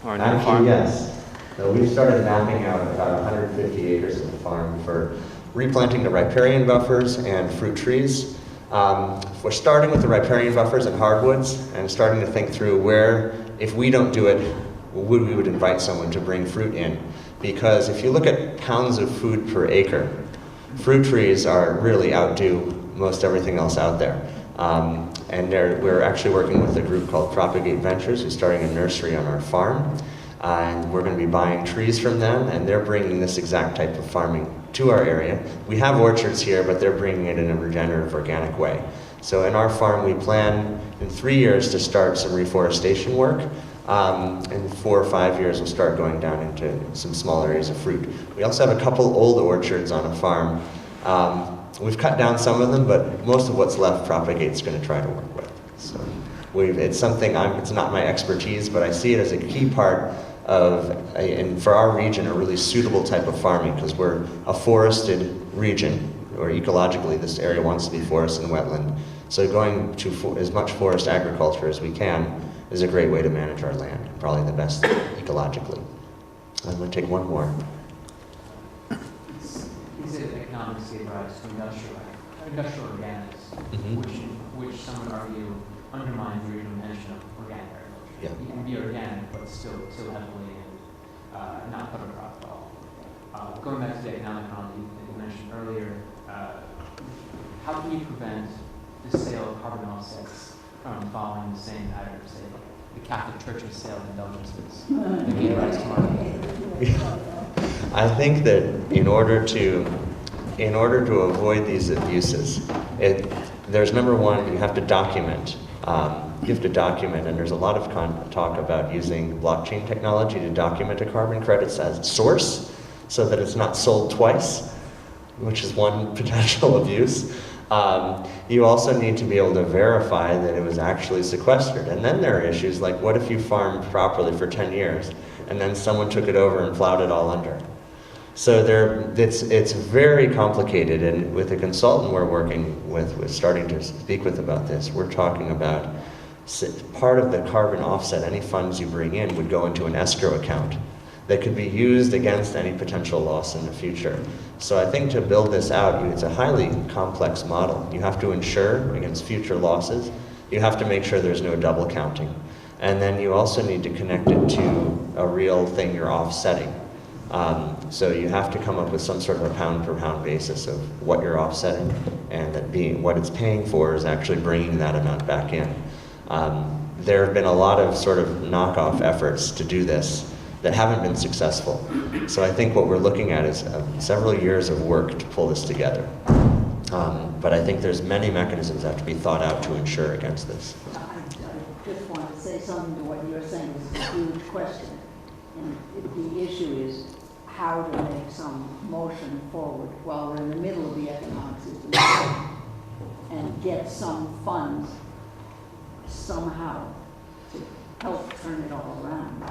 or a new farm? Yes. So we've started mapping out about 150 acres of the farm for replanting the riparian buffers and fruit trees. We're starting with the riparian buffers and hardwoods and starting to think through where, if we don't do it, we would invite someone to bring fruit in. Because if you look at pounds of food per acre, Fruit trees are really outdo most everything else out there. And we're actually working with a group called Propagate Ventures, who's starting a nursery on our farm. And we're going to be buying trees from them, and they're bringing this exact type of farming to our area. We have orchards here, but they're bringing it in a regenerative, organic way. So in our farm, we plan in 3 years to start some reforestation work. In 4 or 5 years, we'll start going down into some small areas of fruit. We also have a couple old orchards on a farm. We've cut down some of them, but most of what's left, Propagate's going to try to work with. So it's something, it's not my expertise, but I see it as a key part of, and for our region, a really suitable type of farming, because we're a forested region, or ecologically this area wants to be forest and wetland. So going to as much forest agriculture as we can is a great way to manage our land, probably the best ecologically. I'm going to take one more. Is it economics give rise to industrial organics, which some would argue undermines the original intention of organic agriculture? Yeah. You can be organic, but still heavily and not cover crop at all. Going back to the economic model that you mentioned earlier, how can you prevent the sale of carbon offsets from following the same pattern of, say, the Catholic Church's sale of indulgences that gave rise to market? I think that in order to avoid these abuses, there's number one, you have to document. And there's a lot of talk about using blockchain technology to document a carbon credits as source, so that it's not sold twice, which is one potential abuse. You also need to be able to verify that it was actually sequestered. And then there are issues like, what if you farmed properly for 10 years, and then someone took it over and plowed it all under? So it's very complicated, and with a consultant we're working with starting to speak with about this, we're talking about part of the carbon offset, any funds you bring in would go into an escrow account that could be used against any potential loss in the future. So I think to build this out, it's a highly complex model. You have to insure against future losses. You have to make sure there's no double counting. And then you also need to connect it to a real thing you're offsetting. So you have to come up with some sort of a pound per pound basis of what you're offsetting, and that what it's paying for is actually bringing that amount back in. There have been a lot of sort of knockoff efforts to do this that haven't been successful. So I think what we're looking at is several years of work to pull this together. But I think there's many mechanisms that have to be thought out to ensure against this. I just want to say something to what you're saying. It's a huge question. And the issue is how to make some motion forward while we're in the middle of the economic system and get some funds somehow to help turn it all around.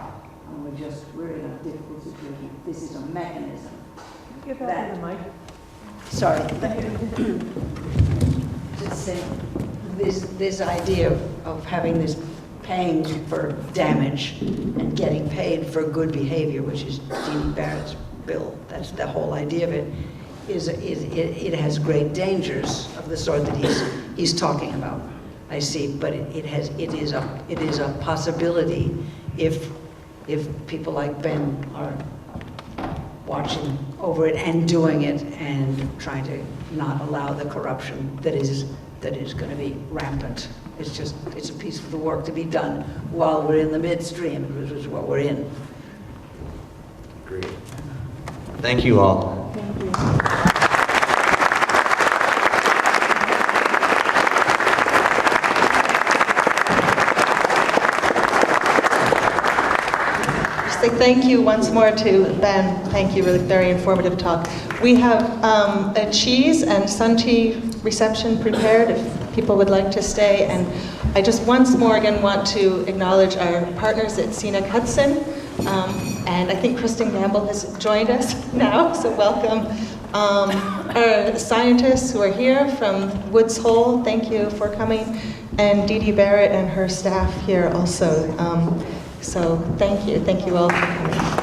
And we're in a difficult situation. This is a mechanism. Get that in the mic. Sorry. Just saying, this idea of having this paying for damage and getting paid for good behavior, which is Dee Barrett's bill. That's the whole idea of it. It has great dangers of the sort that he's talking about. I see, but it is a possibility if people like Ben are watching over it and doing it and trying to not allow the corruption that is going to be rampant. It's a piece of the work to be done while we're in the midstream, which is what we're in. Great. Thank you all. Thank you. Thank you once more to Ben. Thank you, really very informative talk. We have a cheese and sun tea reception prepared if people would like to stay. And I just once more again want to acknowledge our partners at Scenic Hudson. And I think Kristen Gamble has joined us now, so welcome. Our scientists who are here from Woods Hole, thank you for coming. And Dee Barrett and her staff here also. So thank you all for coming.